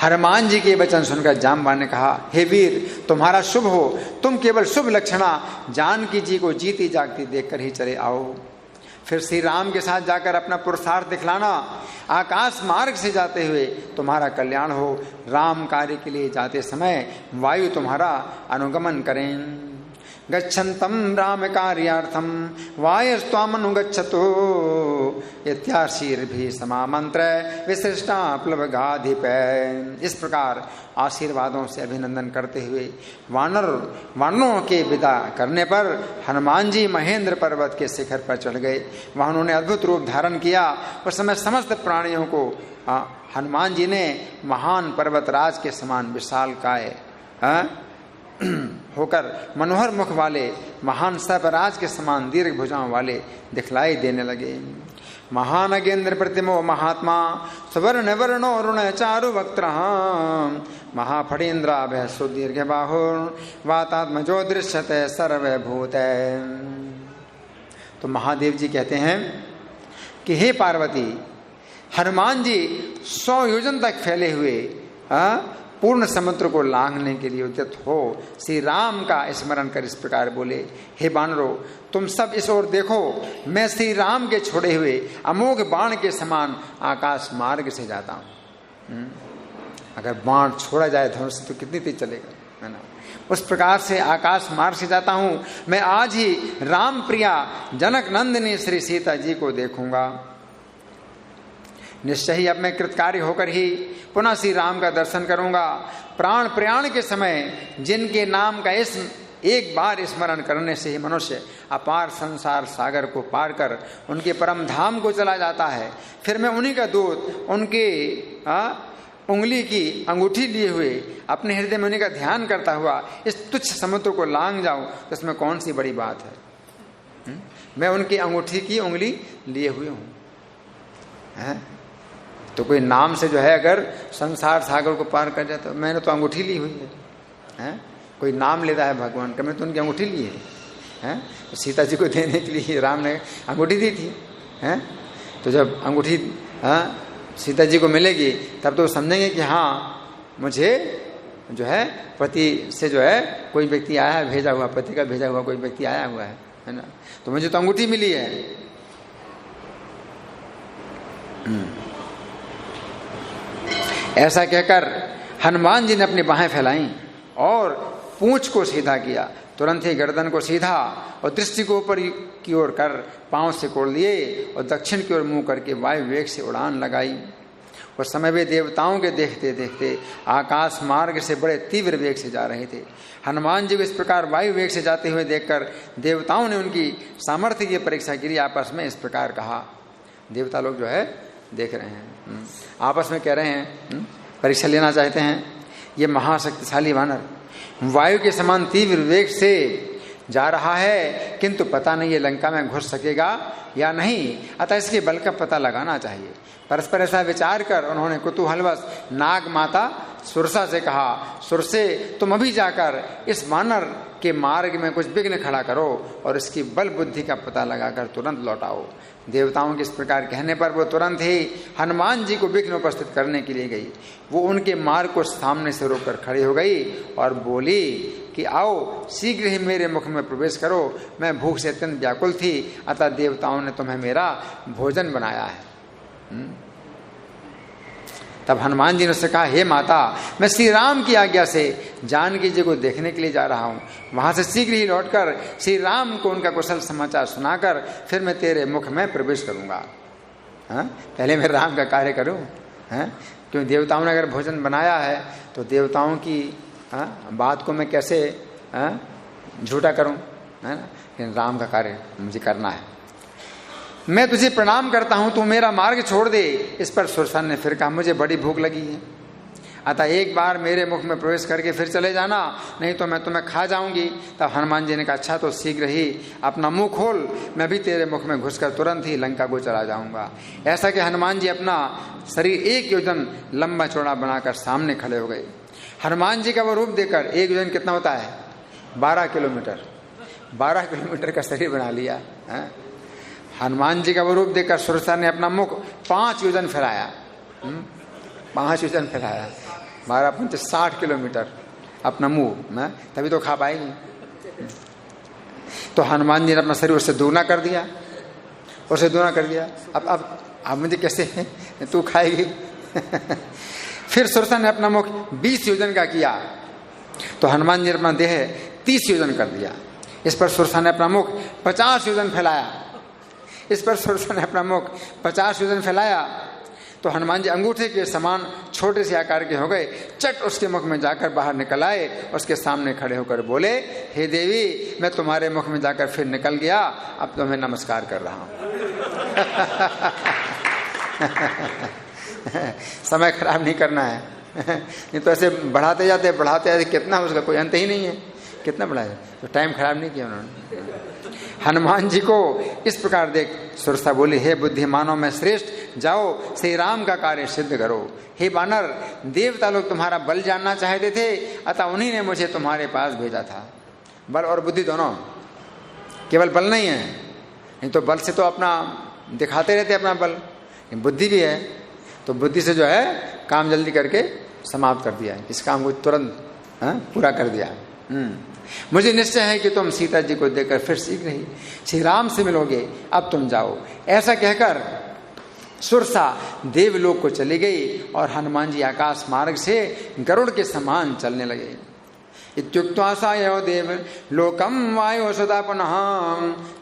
हनुमान जी के वचन सुनकर जाम्बान ने कहा, हे वीर, तुम्हारा शुभ हो, तुम केवल शुभ लक्षणा जानकी जी को जीती जागती देखकर ही चले आओ। फिर श्री राम के साथ जाकर अपना पुरुषार्थ दिखलाना। आकाश मार्ग से जाते हुए तुम्हारा कल्याण हो। राम कार्य के लिए जाते समय वायु तुम्हारा अनुगमन करें। गच्छन्तं राम कार्यार्थम वायुस्त्वामनुगच्छतु इत्याशीर्भिः समामंत्र विशिष्टा प्लवगाधिप। इस प्रकार आशीर्वादों से अभिनंदन करते हुए वानरों के विदा करने पर हनुमान जी महेंद्र पर्वत के शिखर पर चढ़ गए। वहां उन्होंने अद्भुत रूप धारण किया। उस समय समस्त प्राणियों को हनुमान जी ने महान पर्वतराज के समान विशालकाय होकर मनोहर मुख वाले महान सर्पराज के समान दीर्घ भुजाओं वाले दिखलाई देने लगे। महानगेंद्र प्रतिमो महात्मा स्वर्ण वर्णो रुण चारु वक्त्र महाफणीन्द्राभय सुदीर्घ बाहुर वातात्मजो दृश्यते सर्वभूत। तो महादेव जी कहते हैं कि हे पार्वती, हनुमान जी 100 योजन तक फैले हुए पूर्ण समुद्र को लांघने के लिए उद्यत हो श्री राम का स्मरण कर इस प्रकार बोले, हे बानरों, तुम सब इस ओर देखो, मैं श्री राम के छोड़े हुए अमोघ बाण के समान आकाश मार्ग से जाता हूं। अगर बाण छोड़ा जाए धनुष से तो कितनी तेज चलेगा, है ना। उस प्रकार से आकाश मार्ग से जाता हूं। मैं आज ही राम प्रिया जनक नंदिनी श्री सीता जी को देखूंगा। निश्चय ही अब मैं कृतकार्य होकर ही पुनः श्री राम का दर्शन करूंगा। प्राण प्रयाण के समय जिनके नाम का एक बार स्मरण करने से ही मनुष्य अपार संसार सागर को पार कर उनके परम धाम को चला जाता है, फिर मैं उन्हीं का दूत, उनके उंगली की अंगूठी लिए हुए अपने हृदय में उन्हीं का ध्यान करता हुआ इस तुच्छ समुद्र को लांघ जाऊं तो इसमें कौन सी बड़ी बात है। मैं उनकी अंगूठी की उंगली लिए हुए हूं। तो कोई नाम से जो है अगर संसार सागर को पार कर जाए तो मैंने तो अंगूठी ली हुई है। कोई नाम लेता है भगवान का, मैं तो उनकी अंगूठी ली है। तो सीता जी को देने के लिए राम ने अंगूठी दी थी। तो जब अंगूठी सीता जी को मिलेगी तब तो समझेंगे कि हाँ मुझे जो है पति से जो है कोई व्यक्ति आया है, भेजा हुआ, पति का भेजा हुआ कोई व्यक्ति आया हुआ है ना। तो मुझे तो अंगूठी मिली है। ऐसा कहकर हनुमान जी ने अपनी बाहें फैलाई और पूंछ को सीधा किया। तुरंत ही गर्दन को सीधा और दृष्टि को ऊपर की ओर कर पांव से कोड़ लिए और दक्षिण की ओर मुंह करके वायु वेग से उड़ान लगाई। उस समय वे देवताओं के देखते देखते आकाश मार्ग से बड़े तीव्र वेग से जा रहे थे। हनुमान जी को इस प्रकार वायु वेग से जाते हुए देखकर देवताओं ने उनकी सामर्थ्य की परीक्षा के लिए आपस में इस प्रकार कहा। देवता लोग जो है देख रहे हैं, आपस में कह रहे हैं, परीक्षा लेना चाहते हैं। ये महाशक्तिशाली वानर वायु के समान तीव्र वेग से जा रहा है, किंतु पता नहीं ये लंका में घुस सकेगा या नहीं, अतः इसके बल का पता लगाना चाहिए। परस्पर ऐसा विचार कर उन्होंने कुतूहलवश नाग माता सुरसा से कहा, सुरसे तुम अभी जाकर इस वानर के मार्ग में कुछ विघ्न खड़ा करो और इसकी बल बुद्धि का पता लगाकर तुरंत लौटाओ। देवताओं के इस प्रकार कहने पर वो तुरंत ही हनुमान जी को विघ्न उपस्थित करने के लिए गई। वो उनके मार्ग को सामने से रोककर खड़ी हो गई और बोली कि आओ शीघ्र ही मेरे मुख में प्रवेश करो, मैं भूख से अत्यंत व्याकुल थी, अतः देवताओं ने तुम्हें मेरा भोजन बनाया है। तब हनुमान जी ने उससे कहा, हे माता, मैं श्री राम की आज्ञा से जानकी जी को देखने के लिए जा रहा हूँ। वहां से शीघ्र ही लौटकर श्री राम को उनका कुशल समाचार सुनाकर फिर मैं तेरे मुख में प्रवेश करूंगा। पहले मैं राम का कार्य करूं, क्योंकि देवताओं ने अगर भोजन बनाया है तो देवताओं की बात को मैं कैसे झूठा करूं, है ना। लेकिन राम का कार्य मुझे करना है। मैं तुझे प्रणाम करता हूं, तू मेरा मार्ग छोड़ दे। इस पर सुरसन ने फिर कहा, मुझे बड़ी भूख लगी है, अतः एक बार मेरे मुख में प्रवेश करके फिर चले जाना, नहीं तो मैं तुम्हें खा जाऊंगी। तब हनुमान जी ने कहा, अच्छा तो शीघ्र ही अपना मुंह खोल, मैं भी तेरे मुख में घुसकर तुरंत ही लंका को चला जाऊंगा। ऐसा कि हनुमान जी अपना शरीर 1 योजन लंबा चौड़ा बनाकर सामने खड़े हो गए। हनुमान जी का वो रूप देखकर 1 योजन कितना होता है, 12 किलोमीटर, 12 किलोमीटर का शरीर बना लिया है। हनुमान जी का वो रूप देखकर सुरसा ने अपना मुख 5 योजन फैलाया, 5 योजन फैलाया, 12 पंच 60 किलोमीटर अपना मुंह में, तभी तो खा पाएगी। तो हनुमान जी ने अपना शरीर उससे दोगुना कर दिया, उससे दोगुना कर दिया। अब मुझे कैसे तू खाएगी। फिर सुरसा ने अपना मुख 20 योजन का किया, तो हनुमान जी ने अपना देह 30 योजन कर दिया। इस पर सुरसा ने अपना मुख 50 योजन फैलाया। इस पर सुरसा ने अपना मुख 50 योजन फैलाया तो हनुमान जी अंगूठे के समान छोटे से आकार के हो गए। चट उसके मुख में जाकर बाहर निकल आए, उसके सामने खड़े होकर बोले, हे देवी, मैं तुम्हारे मुख में जाकर फिर निकल गया, अब तुम्हें नमस्कार कर रहा हूं। समय खराब नहीं करना है, नहीं तो ऐसे बढ़ाते जाते कितना, उसका कोई अंत ही नहीं है, कितना बढ़ाया, तो टाइम खराब नहीं किया उन्होंने। हनुमान जी को इस प्रकार देख सुरसा बोली, हे बुद्धिमानों में श्रेष्ठ, जाओ श्री राम का कार्य सिद्ध करो। हे बानर, देवता लोग तुम्हारा बल जानना चाहते थे, अतः उन्हीं ने मुझे तुम्हारे पास भेजा था। बल और बुद्धि दोनों, केवल बल नहीं है, नहीं तो बल से तो अपना दिखाते रहते अपना बल, बुद्धि भी है, तो बुद्धि से जो है काम जल्दी करके समाप्त कर दिया, इस काम को तुरंत पूरा कर दिया। मुझे निश्चय है कि तुम सीता जी को देखकर फिर शीघ्र ही श्री राम से मिलोगे, अब तुम जाओ। ऐसा कहकर सुरसा देवलोक को चली गई और हनुमान जी आकाश मार्ग से गरुड़ के समान चलने लगे। इत्युक्त्वा सायो देव लोकम वायु सदा पुनः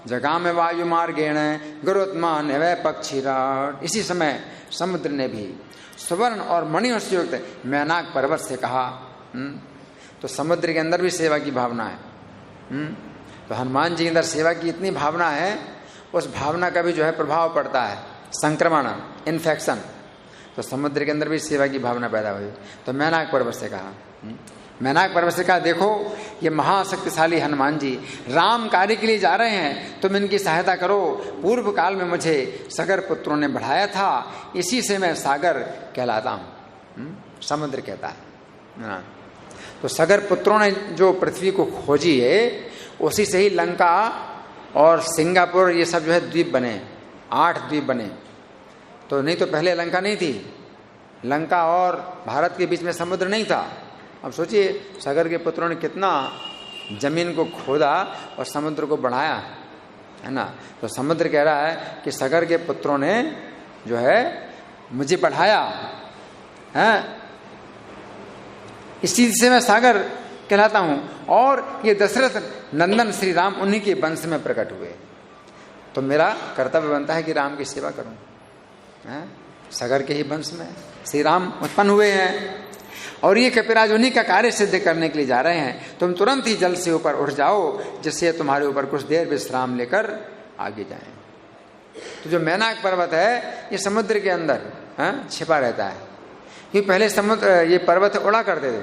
जगाम वायु मार्गेण गरुत्मान वै पक्षीराट। इसी समय समुद्र ने भी सुवर्ण और मणियों से युक्त मैनाक पर्वत से कहा। तो समुद्र के अंदर भी सेवा की भावना है। तो हनुमान जी के अंदर सेवा की इतनी भावना है, उस भावना का भी जो है प्रभाव पड़ता है, संक्रमण, इन्फेक्शन। तो समुद्र के अंदर भी सेवा की भावना पैदा हुई। तो मैनाक पर्वत से कहा, मैनाक पर्वत से कहा, देखो ये महाशक्तिशाली हनुमान जी राम कार्य के लिए जा रहे हैं, तुम इनकी सहायता करो। पूर्व काल में मुझे सगर पुत्रों ने बढ़ाया था, इसी से मैं सागर कहलाता हूं। समुद्र कहता है। तो सगर पुत्रों ने जो पृथ्वी को खोजी है, उसी से ही लंका और सिंगापुर ये सब जो है द्वीप बने, 8 द्वीप बने। तो नहीं तो पहले लंका नहीं थी, लंका और भारत के बीच में समुद्र नहीं था। अब सोचिए सगर के पुत्रों ने कितना जमीन को खोदा और समुद्र को बढ़ाया, है ना। तो समुद्र कह रहा है कि सगर के पुत्रों ने जो है मुझे बढ़ाया है, इसी से मैं सागर कहलाता हूं। और ये दशरथ नंदन श्री राम उन्हीं के वंश में प्रकट हुए, तो मेरा कर्तव्य बनता है कि राम की सेवा करूं। सागर के ही वंश में श्री राम उत्पन्न हुए हैं और ये कपिराज उन्हीं का कार्य सिद्ध करने के लिए जा रहे हैं। तुम तुरंत ही जल से ऊपर उठ जाओ, जिससे तुम्हारे ऊपर कुछ देर विश्राम लेकर आगे जाएं। तो जो मैनाक पर्वत है ये समुद्र के अंदर छिपा रहता है, क्योंकि पहले समुद्र ये पर्वत उड़ा करते थे,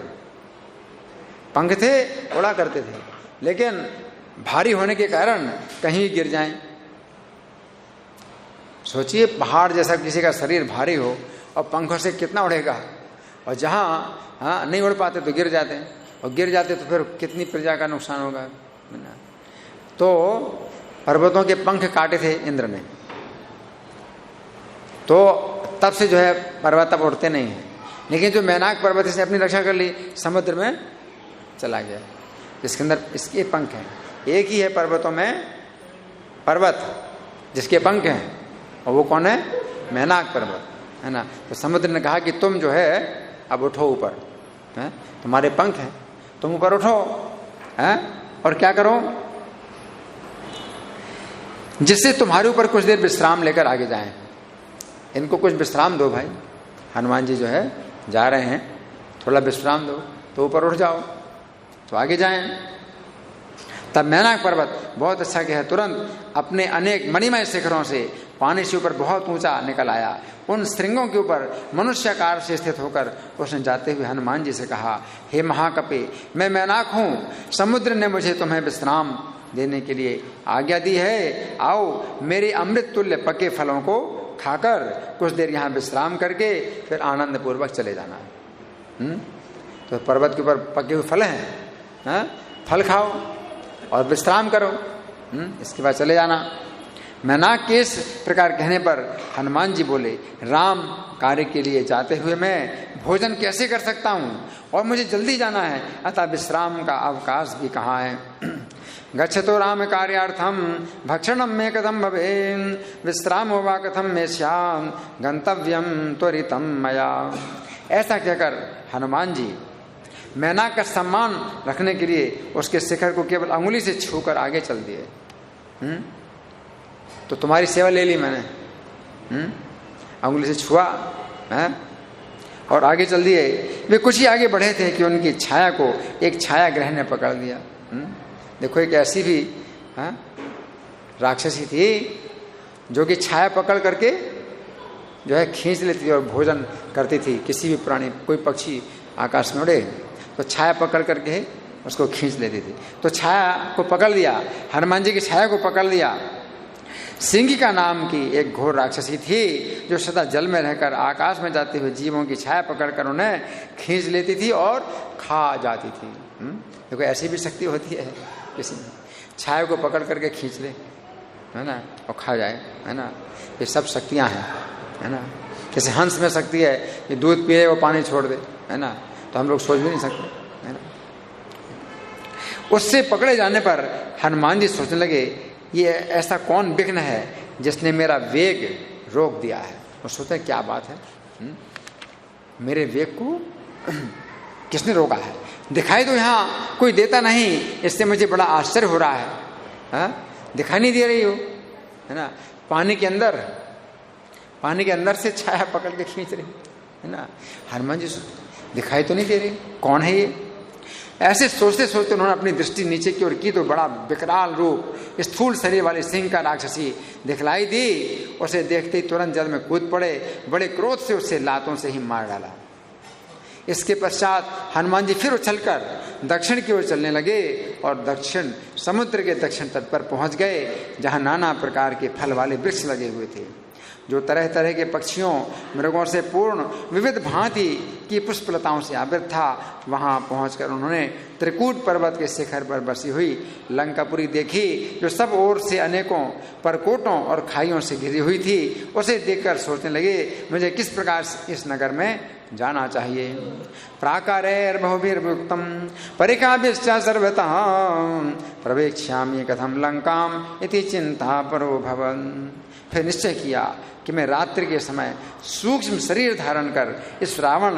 पंख थे, उड़ा करते थे, लेकिन भारी होने के कारण कहीं गिर जाएं। सोचिए पहाड़ जैसा किसी का शरीर भारी हो और पंखों से कितना उड़ेगा, और जहां नहीं उड़ पाते तो गिर जाते हैं, और गिर जाते तो फिर कितनी प्रजा का नुकसान होगा। तो पर्वतों के पंख काटे थे इंद्र ने, तो तब से जो है पर्वत अब उड़ते नहीं है। लेकिन जो मैनाक पर्वत इसने अपनी रक्षा कर ली, समुद्र में चला गया, जिसके अंदर इसके पंख हैं। एक ही है पर्वतों में पर्वत जिसके पंख हैं, और वो कौन है? मैनाक पर्वत, है ना। तो समुद्र ने कहा कि तुम जो है अब उठो ऊपर, तुम्हारे पंख हैं, तुम ऊपर उठो, और क्या करो, जिससे तुम्हारे ऊपर कुछ देर विश्राम लेकर आगे जाएं। इनको कुछ विश्राम दो भाई, हनुमान जी जो है जा रहे हैं, थोड़ा विश्राम दो, तो ऊपर उठ जाओ, तो आगे जाएं। तब मैनाक पर्वत बहुत अच्छा क्या है, तुरंत अपने अनेक मणिमय शिखरों से पानी से ऊपर बहुत ऊंचा निकल आया। उन श्रृंगों के ऊपर मनुष्याकार से स्थित होकर उसने जाते हुए हनुमान जी से कहा, हे महाकपे, मैं मैनाक हूं, समुद्र ने मुझे तुम्हें विश्राम देने के लिए आज्ञा दी है। आओ मेरे अमृत तुल्य पके फलों को खाकर कुछ देर यहाँ विश्राम करके फिर आनंद पूर्वक चले जाना। तो पर्वत के ऊपर पके हुए फल हैं, फल खाओ और विश्राम करो, इसके बाद चले जाना। मैनाक के इस प्रकार कहने पर हनुमान जी बोले, राम कार्य के लिए जाते हुए मैं भोजन कैसे कर सकता हूँ, और मुझे जल्दी जाना है, अतः विश्राम का अवकाश भी कहाँ है। गच्छतो राम कार्यार्थम भक्षणम में कथम भवेन विश्राम वा कथम में श्याम गंतव्यम त्वरितम मया। ऐसा कहकर हनुमान जी मैना का सम्मान रखने के लिए उसके शिखर को केवल अंगुली से छूकर आगे चल दिए। तो तुम्हारी सेवा ले ली मैंने, अंगुली से छुआ है और आगे चल दिए। वे कुछ ही आगे बढ़े थे कि उनकी छाया को एक छाया ग्रह ने पकड़ लिया। देखो एक ऐसी भी राक्षसी थी जो कि छाया पकड़ करके जो है खींच लेती थी और भोजन करती थी। किसी भी प्राणी, कोई पक्षी आकाश में उड़े तो छाया पकड़ करके उसको खींच लेती थी। तो छाया को पकड़ लिया, हनुमान जी की छाया को पकड़ लिया। सिंगिका नाम की एक घोर राक्षसी थी जो सदा जल में रहकर आकाश में जाते हुए जीवों की छाया पकड़कर उन्हें खींच लेती थी और खा जाती थी। देखो ऐसी भी शक्ति होती है किसी में, छाया को पकड़ करके खींच ले, है ना, और खा जाए, है ना। ये सब शक्तियां हैं, है ना। जैसे हंस में शक्ति है कि दूध पिए वो पानी छोड़ दे, है ना, तो हम लोग सोच भी नहीं सकते, है ना। उससे पकड़े जाने पर हनुमान जी सोचने लगे ये ऐसा कौन विघ्न है जिसने मेरा वेग रोक दिया है। और सोचते क्या बात है, मेरे वेग को किसने रोका है। दिखाई तो यहाँ कोई देता नहीं, इससे मुझे बड़ा आश्चर्य हो रहा है। दिखाई नहीं दे रही हो, है ना, पानी के अंदर से छाया पकड़ के खींच रही, है ना। हनुमान जी दिखाई तो नहीं दे रही, कौन है ये। ऐसे सोचते सोचते उन्होंने अपनी दृष्टि नीचे की ओर की तो बड़ा विकराल रूप स्थूल शरीर वाली सिंह का राक्षसी दिखलाई दी। उसे देखते ही तुरंत जल में कूद पड़े, बड़े क्रोध से उसे लातों से ही मार डाला। इसके पश्चात हनुमान जी फिर उछलकर दक्षिण की ओर चलने लगे और दक्षिण समुद्र के दक्षिण तट पर पहुंच गए जहां नाना प्रकार के फल वाले वृक्ष लगे हुए थे जो तरह तरह के पक्षियों मृगों से पूर्ण विविध भांति की पुष्पलताओं से आवृत था। वहां पहुंचकर उन्होंने त्रिकूट पर्वत के शिखर पर बसी हुई लंकापुरी देखी जो सब ओर से अनेकों परकोटों और खाइयों से घिरी हुई थी। उसे देखकर सोचने लगे मुझे किस प्रकार इस नगर में जाना चाहिए। प्राकारैर्बहुभिर्युक्तं परिखाभिश्च सर्वतः प्रवेक्ष्यामि कथं लंकाम इति चिंता परो भवन। फिर निश्चय किया कि मैं रात्रि के समय सूक्ष्म शरीर धारण कर इस रावण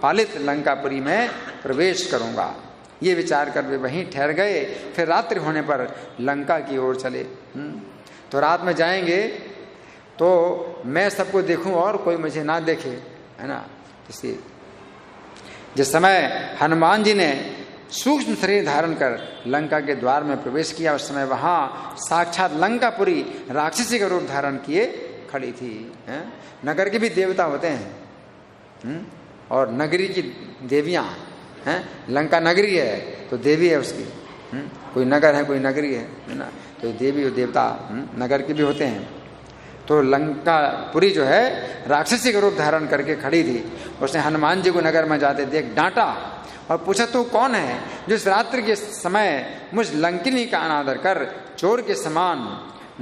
पालित लंकापुरी में प्रवेश करूंगा। ये विचार कर वे वहीं ठहर गए। फिर रात्रि होने पर लंका की ओर चले। तो रात में जाएंगे तो मैं सबको देखूं और कोई मुझे ना देखे, है ना। इसलिए जिस समय हनुमान जी ने सूक्ष्म शरीर धारण कर लंका के द्वार में प्रवेश किया उस समय वहां साक्षात लंकापुरी राक्षसी का रूप धारण किए खड़ी थी। नगर के भी देवता होते हैं और नगरी की देवियां हैं। लंका नगरी है तो देवी है उसकी, कोई नगर है कोई नगरी है ना। तो देवी और देवता नगर के भी होते हैं। तो लंकापुरी जो है राक्षसी का रूप धारण करके खड़ी थी। उसने हनुमान जी को नगर में जाते देख डांटा और पूछा तू कौन है जो इस रात्रि के समय मुझ लंकिनी का अनादर कर चोर के समान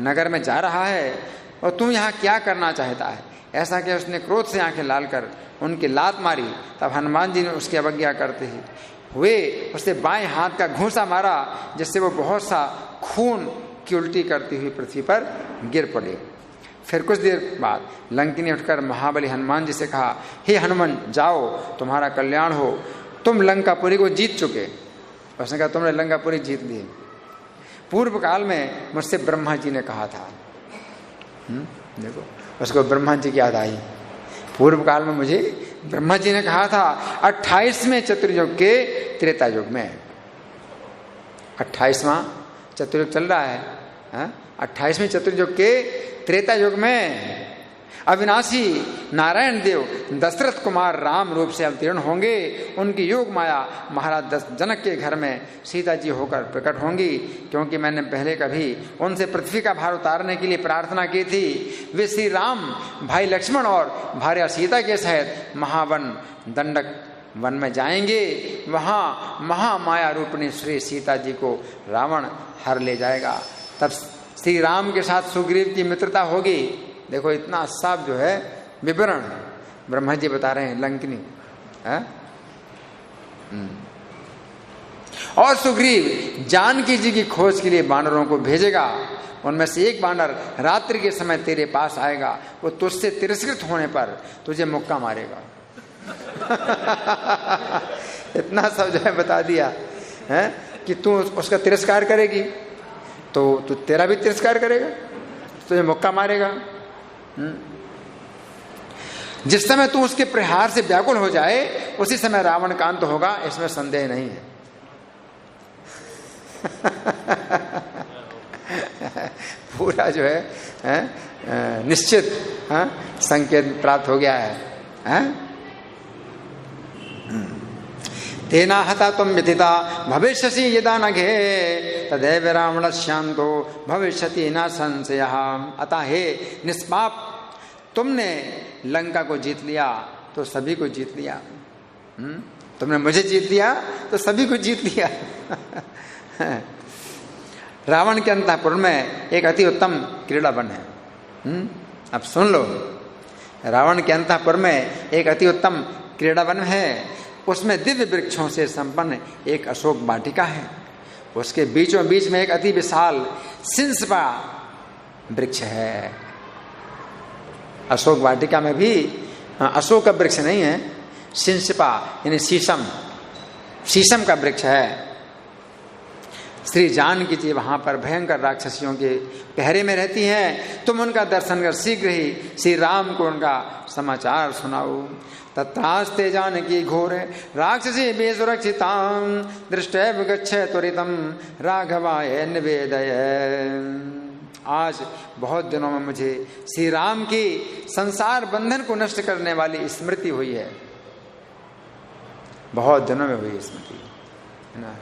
नगर में जा रहा है और तू यहाँ क्या करना चाहता है। ऐसा कि उसने क्रोध से आंखें लाल कर उनकी लात मारी। तब हनुमान जी ने उसकी अवज्ञा करते हुए उससे बाएं हाथ का घूंसा मारा जिससे वो बहुत सा खून की उल्टी करती हुई पृथ्वी पर गिर पड़े। फिर कुछ देर बाद लंकिनी उठकर महाबली हनुमान जी से कहा हे हनुमान जाओ तुम्हारा कल्याण हो, तुम लंकापुरी को जीत चुके। उसने कहा तुमने लंकापुरी जीत ली। पूर्व काल में मुझसे ब्रह्मा जी ने कहा था। देखो उसको ब्रह्मा जी की याद आई। पूर्व काल में मुझे ब्रह्मा जी ने कहा था 28वें चतुर्युग के त्रेता युग में। 28वां चतुर्युग चल रहा है। 28वें चतुर्युग के त्रेता युग में अविनाशी नारायण देव दशरथ कुमार राम रूप से अवतीर्ण होंगे। उनकी योग माया महाराज जनक के घर में सीता जी होकर प्रकट होंगी। क्योंकि मैंने पहले कभी उनसे पृथ्वी का भार उतारने के लिए प्रार्थना की थी। वे श्री राम भाई लक्ष्मण और भार्या सीता के सहित महावन दंडक वन में जाएंगे। वहां महामाया रूपणी श्री सीता जी को रावण हर ले जाएगा। तब श्री राम के साथ सुग्रीव की मित्रता होगी। देखो इतना साफ जो है विवरण ब्रह्मा जी बता रहे हैं लंकिनी है? और सुग्रीव जानकी जी की खोज के लिए बानरों को भेजेगा। उनमें से एक बानर रात्रि के समय तेरे पास आएगा। वो तुझसे तिरस्कृत होने पर तुझे मुक्का मारेगा। इतना सब जो है बता दिया है कि तू उसका तिरस्कार करेगी तो तू तेरा भी तिरस्कार करेगा, तुझे मुक्का मारेगा। जिस समय तू उसके प्रहार से व्याकुल हो जाए उसी समय रावण कांत होगा, इसमें संदेह नहीं है। पूरा जो है निश्चित संकेत प्राप्त हो गया है। तेना हता तुम व्यथिता भविष्यसि यदा नघे तदैव रावण शांतो भविष्यति न संशय। अतः हे निष्पाप, तुमने लंका को जीत लिया तो सभी को जीत लिया। तुमने मुझे जीत लिया तो सभी को जीत लिया। रावण के अंतःपुर में एक अति उत्तम क्रीड़ा वन है। अब सुन लो, रावण के अंतःपुर में एक अति उत्तम क्रीड़ा वन है। उसमें दिव्य वृक्षों से संपन्न एक अशोक वाटिका है। उसके बीचों बीच में एक अति विशाल सिंसपा वृक्ष है। अशोक वाटिका में भी अशोक का वृक्ष नहीं है, सिंसपा यानी शीशम का वृक्ष है। श्री जानकी जी वहां पर भयंकर राक्षसियों के पहरे में रहती हैं। तुम उनका दर्शन कर शीघ्र ही श्री राम को उनका समाचार सुनाओ। तत्रास्ते जानकी घोर राक्षसी बेसुरक्षितां दृष्टैव गच्छ त्वरितं राघवाय निवेदय। आज बहुत दिनों में मुझे श्री राम की संसार बंधन को नष्ट करने वाली स्मृति हुई है। बहुत दिनों में हुई स्मृति है ना।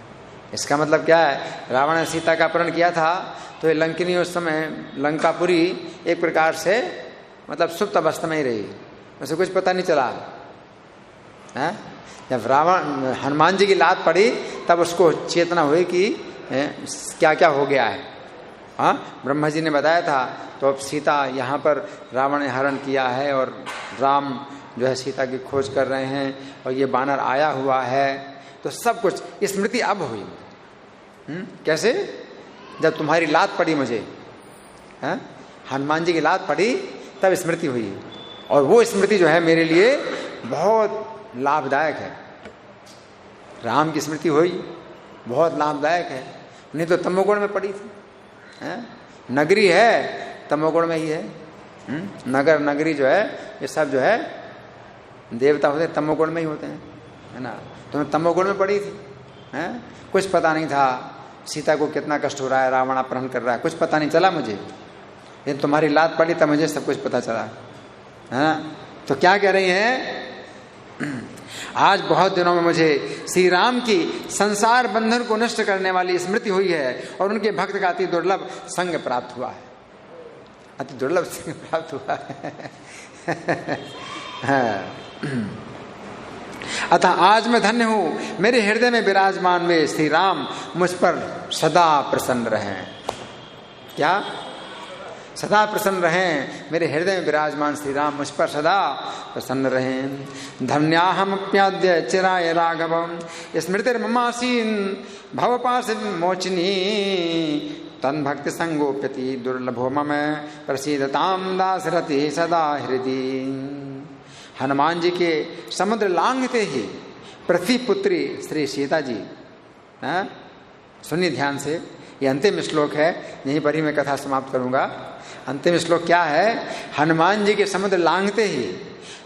इसका मतलब क्या है, रावण ने सीता का अपहरण किया था तो ये लंकिनी उस समय लंकापुरी एक प्रकार से मतलब सुप्त अवस्था में ही रही, उसे कुछ पता नहीं चला है। जब रावण हनुमान जी की लात पड़ी तब उसको चेतना हुई कि क्या क्या हो गया है। हाँ, ब्रह्मा जी ने बताया था। तो अब सीता यहाँ पर रावण ने हरण किया है और राम जो है सीता की खोज कर रहे हैं और ये बानर आया हुआ है, तो सब कुछ स्मृति अब हुई। कैसे? जब तुम्हारी लात पड़ी मुझे, हनुमान जी की लात पड़ी तब स्मृति हुई। और वो स्मृति जो है मेरे लिए बहुत लाभदायक है। राम की स्मृति हुई बहुत लाभदायक है। नहीं तो तमोगुण में पड़ी थी। नगरी है तमोगुण में ही है। नगर नगरी जो है ये सब जो है देवता होते तमोगुण में ही होते हैं, है ना। तो तमोगुण में पड़ी थी। कुछ पता नहीं था सीता को कितना कष्ट हो रहा है, रावण अपहरण कर रहा है, कुछ पता नहीं चला मुझे। लेकिन तुम्हारी लात पड़ी तब मुझे सब कुछ पता चला, है। तो क्या कह रही हैं, आज बहुत दिनों में मुझे श्री राम की संसार बंधन को नष्ट करने वाली स्मृति हुई है और उनके भक्त का अति दुर्लभ संग प्राप्त हुआ है। अति दुर्लभ संग प्राप्त हुआ है। अतः आज मैं धन्य हूं, मेरे हृदय में विराजमान वे श्री राम मुझ पर सदा प्रसन्न रहें। क्या? सदा प्रसन्न रहें। मेरे हृदय में विराजमान श्री राम मुझ पर सदा प्रसन्न रहें। धन्याहमप्याद्य चिराय राघवम स्मृतिर्ममासीन भवपाश मोचनी तन भक्ति संगोप्यति दुर्लभो मम प्रसीदताम दासरति सदा हृदय। हनुमान जी के समुद्र लांघते ही पृथ्वी पुत्री श्री सीता जी, सुनिए ध्यान से, ये अंतिम श्लोक है, यहीं पर ही मैं कथा समाप्त करूंगा। अंतिम श्लोक क्या है? हनुमान जी के समुद्र लांघते ही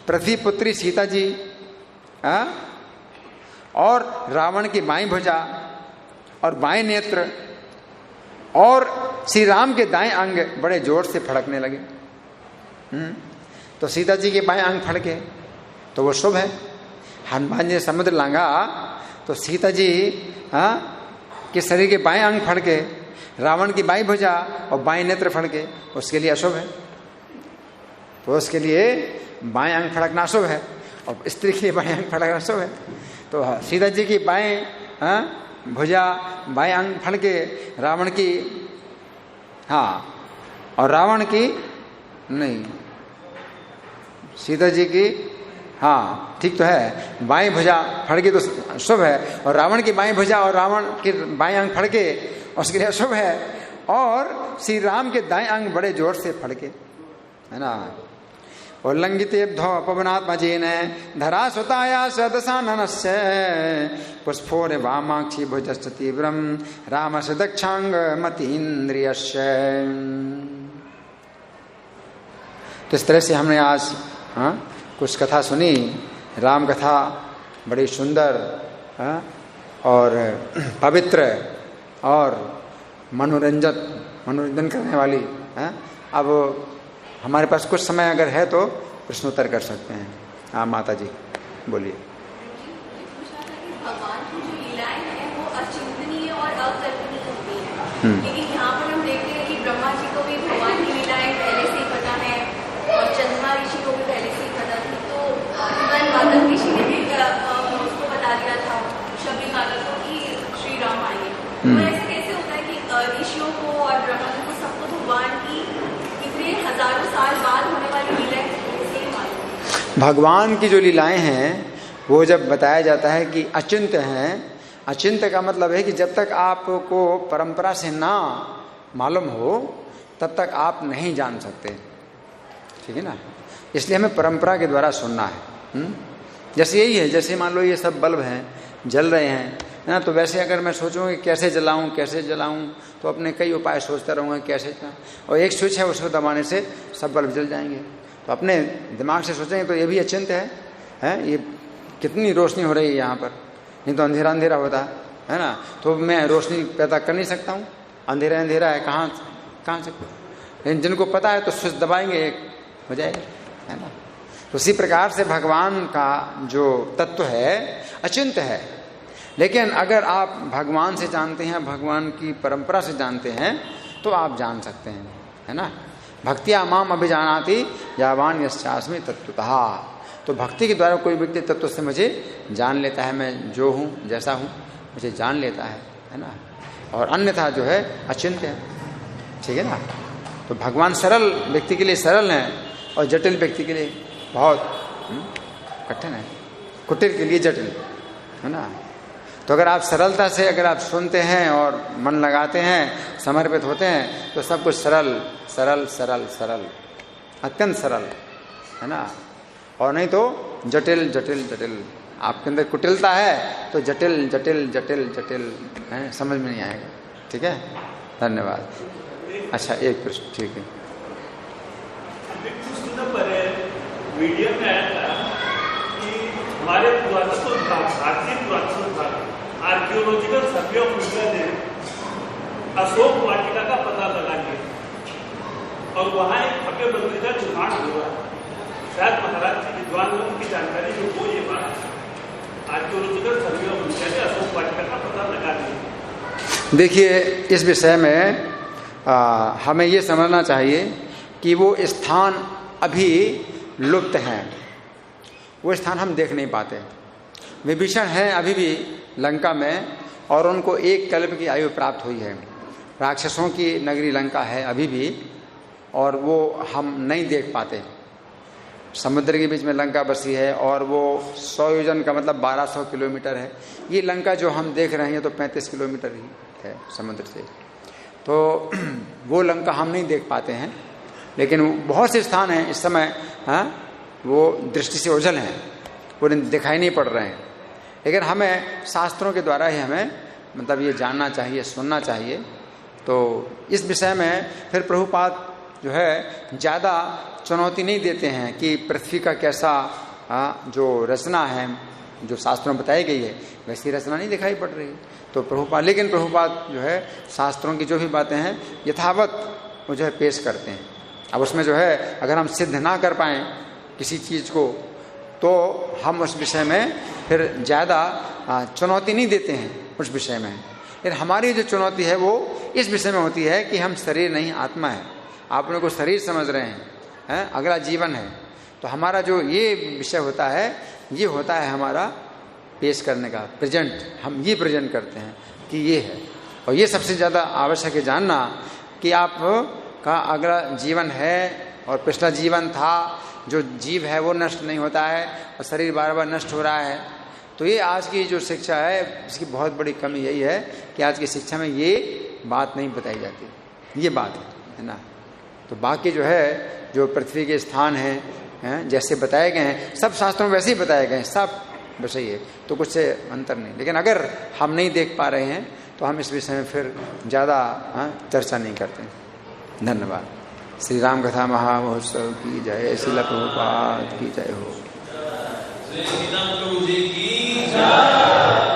पृथ्वी पुत्री सीता जी और रावण की बाईं भुजा और बाएं नेत्र और श्री राम के दाएं अंग बड़े जोर से फड़कने लगे। तो सीता जी के बाएं अंग फड़के तो वो शुभ है। हनुमान जी ने समुद्र लांघा तो सीता जी के शरीर के बाएं अंग फड़के, रावण की बाईं भुजा और बाएं नेत्र फड़के, उसके लिए अशुभ है। तो उसके लिए बाएं अंग फड़कना अशुभ है और स्त्री के लिए बाएं अंग फड़कना अशुभ है। तो सीता जी की बाएं भुजा बाएं अंग फड़के, रावण की और रावण की नहीं, सीता जी की ठीक तो है, बाएं भुजा फड़के तो शुभ है और रावण की बाएं भुजा और रावण के बाएं अंग फड़के उसके लिए अशुभ है। और श्री राम के दाएं अंग बड़े जोर से फड़के, है ना। उल्लंघितेभ्यो अपवनात्मजेन धरा सुताया सदसाननस्य पुष्पोर वामाक्षी भुजश्च तीव्रम रामस्य दक्षांग मतीन्द्रियस्य। तो इस तरह से हमने आज कुछ कथा सुनी, राम कथा बड़ी सुंदर और पवित्र और मनोरंजन करने वाली। अब हमारे पास कुछ समय अगर है तो प्रश्नोत्तर कर सकते हैं। हाँ माता जी बोलिए। भगवान की जो लीलाएं हैं वो अचिंतनीय और अकल्पनीय होती हैं, लेकिन यहाँ पर हम देखते हैं कि ब्रह्मा जी को भी भगवान की लीलाएं पहले से ही पता है और चंद्रमा ऋषि को भी पहले से ही पता थी। तो बादल ऋषि ने भी उसको बता दिया था, शबरी बादल को, कि श्री राम आएंगे। तो ऐसा कैसे होता है कि ऋषियों को और ब्रह्मा जी को सबको भगवान की इतने हजारों साल बाद होने वाली लीलाएं कैसे ही मालूम? भगवान की जो लीलाएं हैं वो जब बताया जाता है कि अचिंत्य हैं, अचिंत्य का मतलब है कि जब तक आपको परंपरा से ना मालूम हो तब तक आप नहीं जान सकते, ठीक है ना। इसलिए हमें परंपरा के द्वारा सुनना है। जैसे यही है, जैसे मान लो ये सब बल्ब हैं जल रहे हैं ना, तो वैसे अगर मैं सोचूं कि कैसे जलाऊं तो अपने कई उपाय सोचता रहूँगा कैसे, और एक स्विच है उसको दबाने से सब बल्ब जल जाएंगे। तो अपने दिमाग से सोचेंगे तो ये भी अचिंत्य है, ये कितनी रोशनी हो रही है यहाँ पर, नहीं तो अंधेरा अंधेरा होता है ना, तो मैं रोशनी पैदा कर नहीं सकता हूँ, अंधेरा अंधेरा है, कहाँ से। लेकिन जिनको पता है तो स्विच दबाएंगे, एक हो जाएगा, है ना। तो उसी प्रकार से भगवान का जो तत्व है अचिंत्य है, लेकिन अगर आप भगवान से जानते हैं, भगवान की परंपरा से जानते हैं तो आप जान सकते हैं, है ना। भक्तिया माम अभिजानाति यावान यस्यास्मि तत्वतः। तो भक्ति के द्वारा कोई व्यक्ति तत्व से मुझे जान लेता है, मैं जो हूँ जैसा हूँ मुझे जान लेता है ना। और अन्यथा जो है अचिंत्य है, ठीक है ना। तो भगवान सरल व्यक्ति के लिए सरल है और जटिल व्यक्ति के लिए बहुत कठिन है, कुटिल के लिए जटिल, है ना। तो अगर आप सरलता से अगर आप सुनते हैं और मन लगाते हैं, समर्पित होते हैं, तो सब कुछ सरल सरल सरल सरल, अत्यंत सरल, है ना। और नहीं तो जटिल जटिल जटिल, आपके अंदर कुटिलता है तो जटिल जटिल जटिल जटिल है, समझ में नहीं आएगा, ठीक है। धन्यवाद। अच्छा एक प्रश्न, ठीक है। मीडिया में आया था कि हमारे पुरातत्व भारतीय पुरातत्व विभाग आर्कियोलॉजिकल सर्वे ऑफ इंडिया ने अशोक वाटिका का पता लगा लिया और वहाँ एक भव्य मंदिर का निर्माण हुआ। शायद महाराज जी विद्वान लोगों की जानकारी में वो ये बात, आर्कियोलॉजिकल सर्वे ऑफ इंडिया ने अशोक वाटिका का पता लगा लिया। देखिए इस विषय में हमें ये समझना चाहिए कि वो स्थान अभी लुप्त हैं, वो स्थान हम देख नहीं पाते। विभीषण है अभी भी लंका में और उनको एक कल्प की आयु प्राप्त हुई है। राक्षसों की नगरी लंका है अभी भी और वो हम नहीं देख पाते। समुद्र के बीच में लंका बसी है और वो 100 योजन का मतलब 1200 किलोमीटर है। ये लंका जो हम देख रहे हैं तो 35 किलोमीटर ही है समुद्र से, तो वो लंका हम नहीं देख पाते हैं। लेकिन बहुत से स्थान हैं इस समय वो दृष्टि से ओझल हैं, वो दिखाई नहीं पड़ रहे हैं। लेकिन हमें शास्त्रों के द्वारा ही हमें मतलब ये जानना चाहिए, सुनना चाहिए। तो इस विषय में फिर प्रभुपाद जो है ज़्यादा चुनौती नहीं देते हैं कि पृथ्वी का कैसा जो रचना है जो शास्त्रों में बताई गई है वैसी रचना नहीं दिखाई पड़ रही। तो लेकिन प्रभुपाद जो है शास्त्रों की जो भी बातें हैं यथावत वो जो है पेश करते हैं। अब उसमें जो है अगर हम सिद्ध ना कर पाएँ किसी चीज़ को तो हम उस विषय में फिर ज़्यादा चुनौती नहीं देते हैं उस विषय में। लेकिन हमारी जो चुनौती है वो इस विषय में होती है कि हम शरीर नहीं आत्मा है। आप लोगों को शरीर समझ रहे हैं, अगला जीवन है। तो हमारा जो ये विषय होता है ये होता है हमारा पेश करने का, प्रेजेंट। हम ये प्रेजेंट करते हैं कि ये है। और ये सबसे ज़्यादा आवश्यक है जानना कि आप का अगला जीवन है और पिछला जीवन था। जो जीव है वो नष्ट नहीं होता है और शरीर बार बार नष्ट हो रहा है। तो ये आज की जो शिक्षा है इसकी बहुत बड़ी कमी यही है कि आज की शिक्षा में ये बात नहीं बताई जाती, ये बात है ना। तो बाकी जो है जो पृथ्वी के स्थान हैं हैं, जैसे बताए गए हैं, सब शास्त्रों में वैसे ही बताए गए हैं, सब वैसे ही है, तो कुछ से अंतर नहीं। लेकिन अगर हम नहीं देख पा रहे हैं तो हम इस विषय में फिर ज़्यादा चर्चा नहीं करते। धन्यवाद। श्री राम कथा महामहोत्सव की जय। श्रील प्रभुपाद की जय हो। श्री राम प्रभु जी की जय।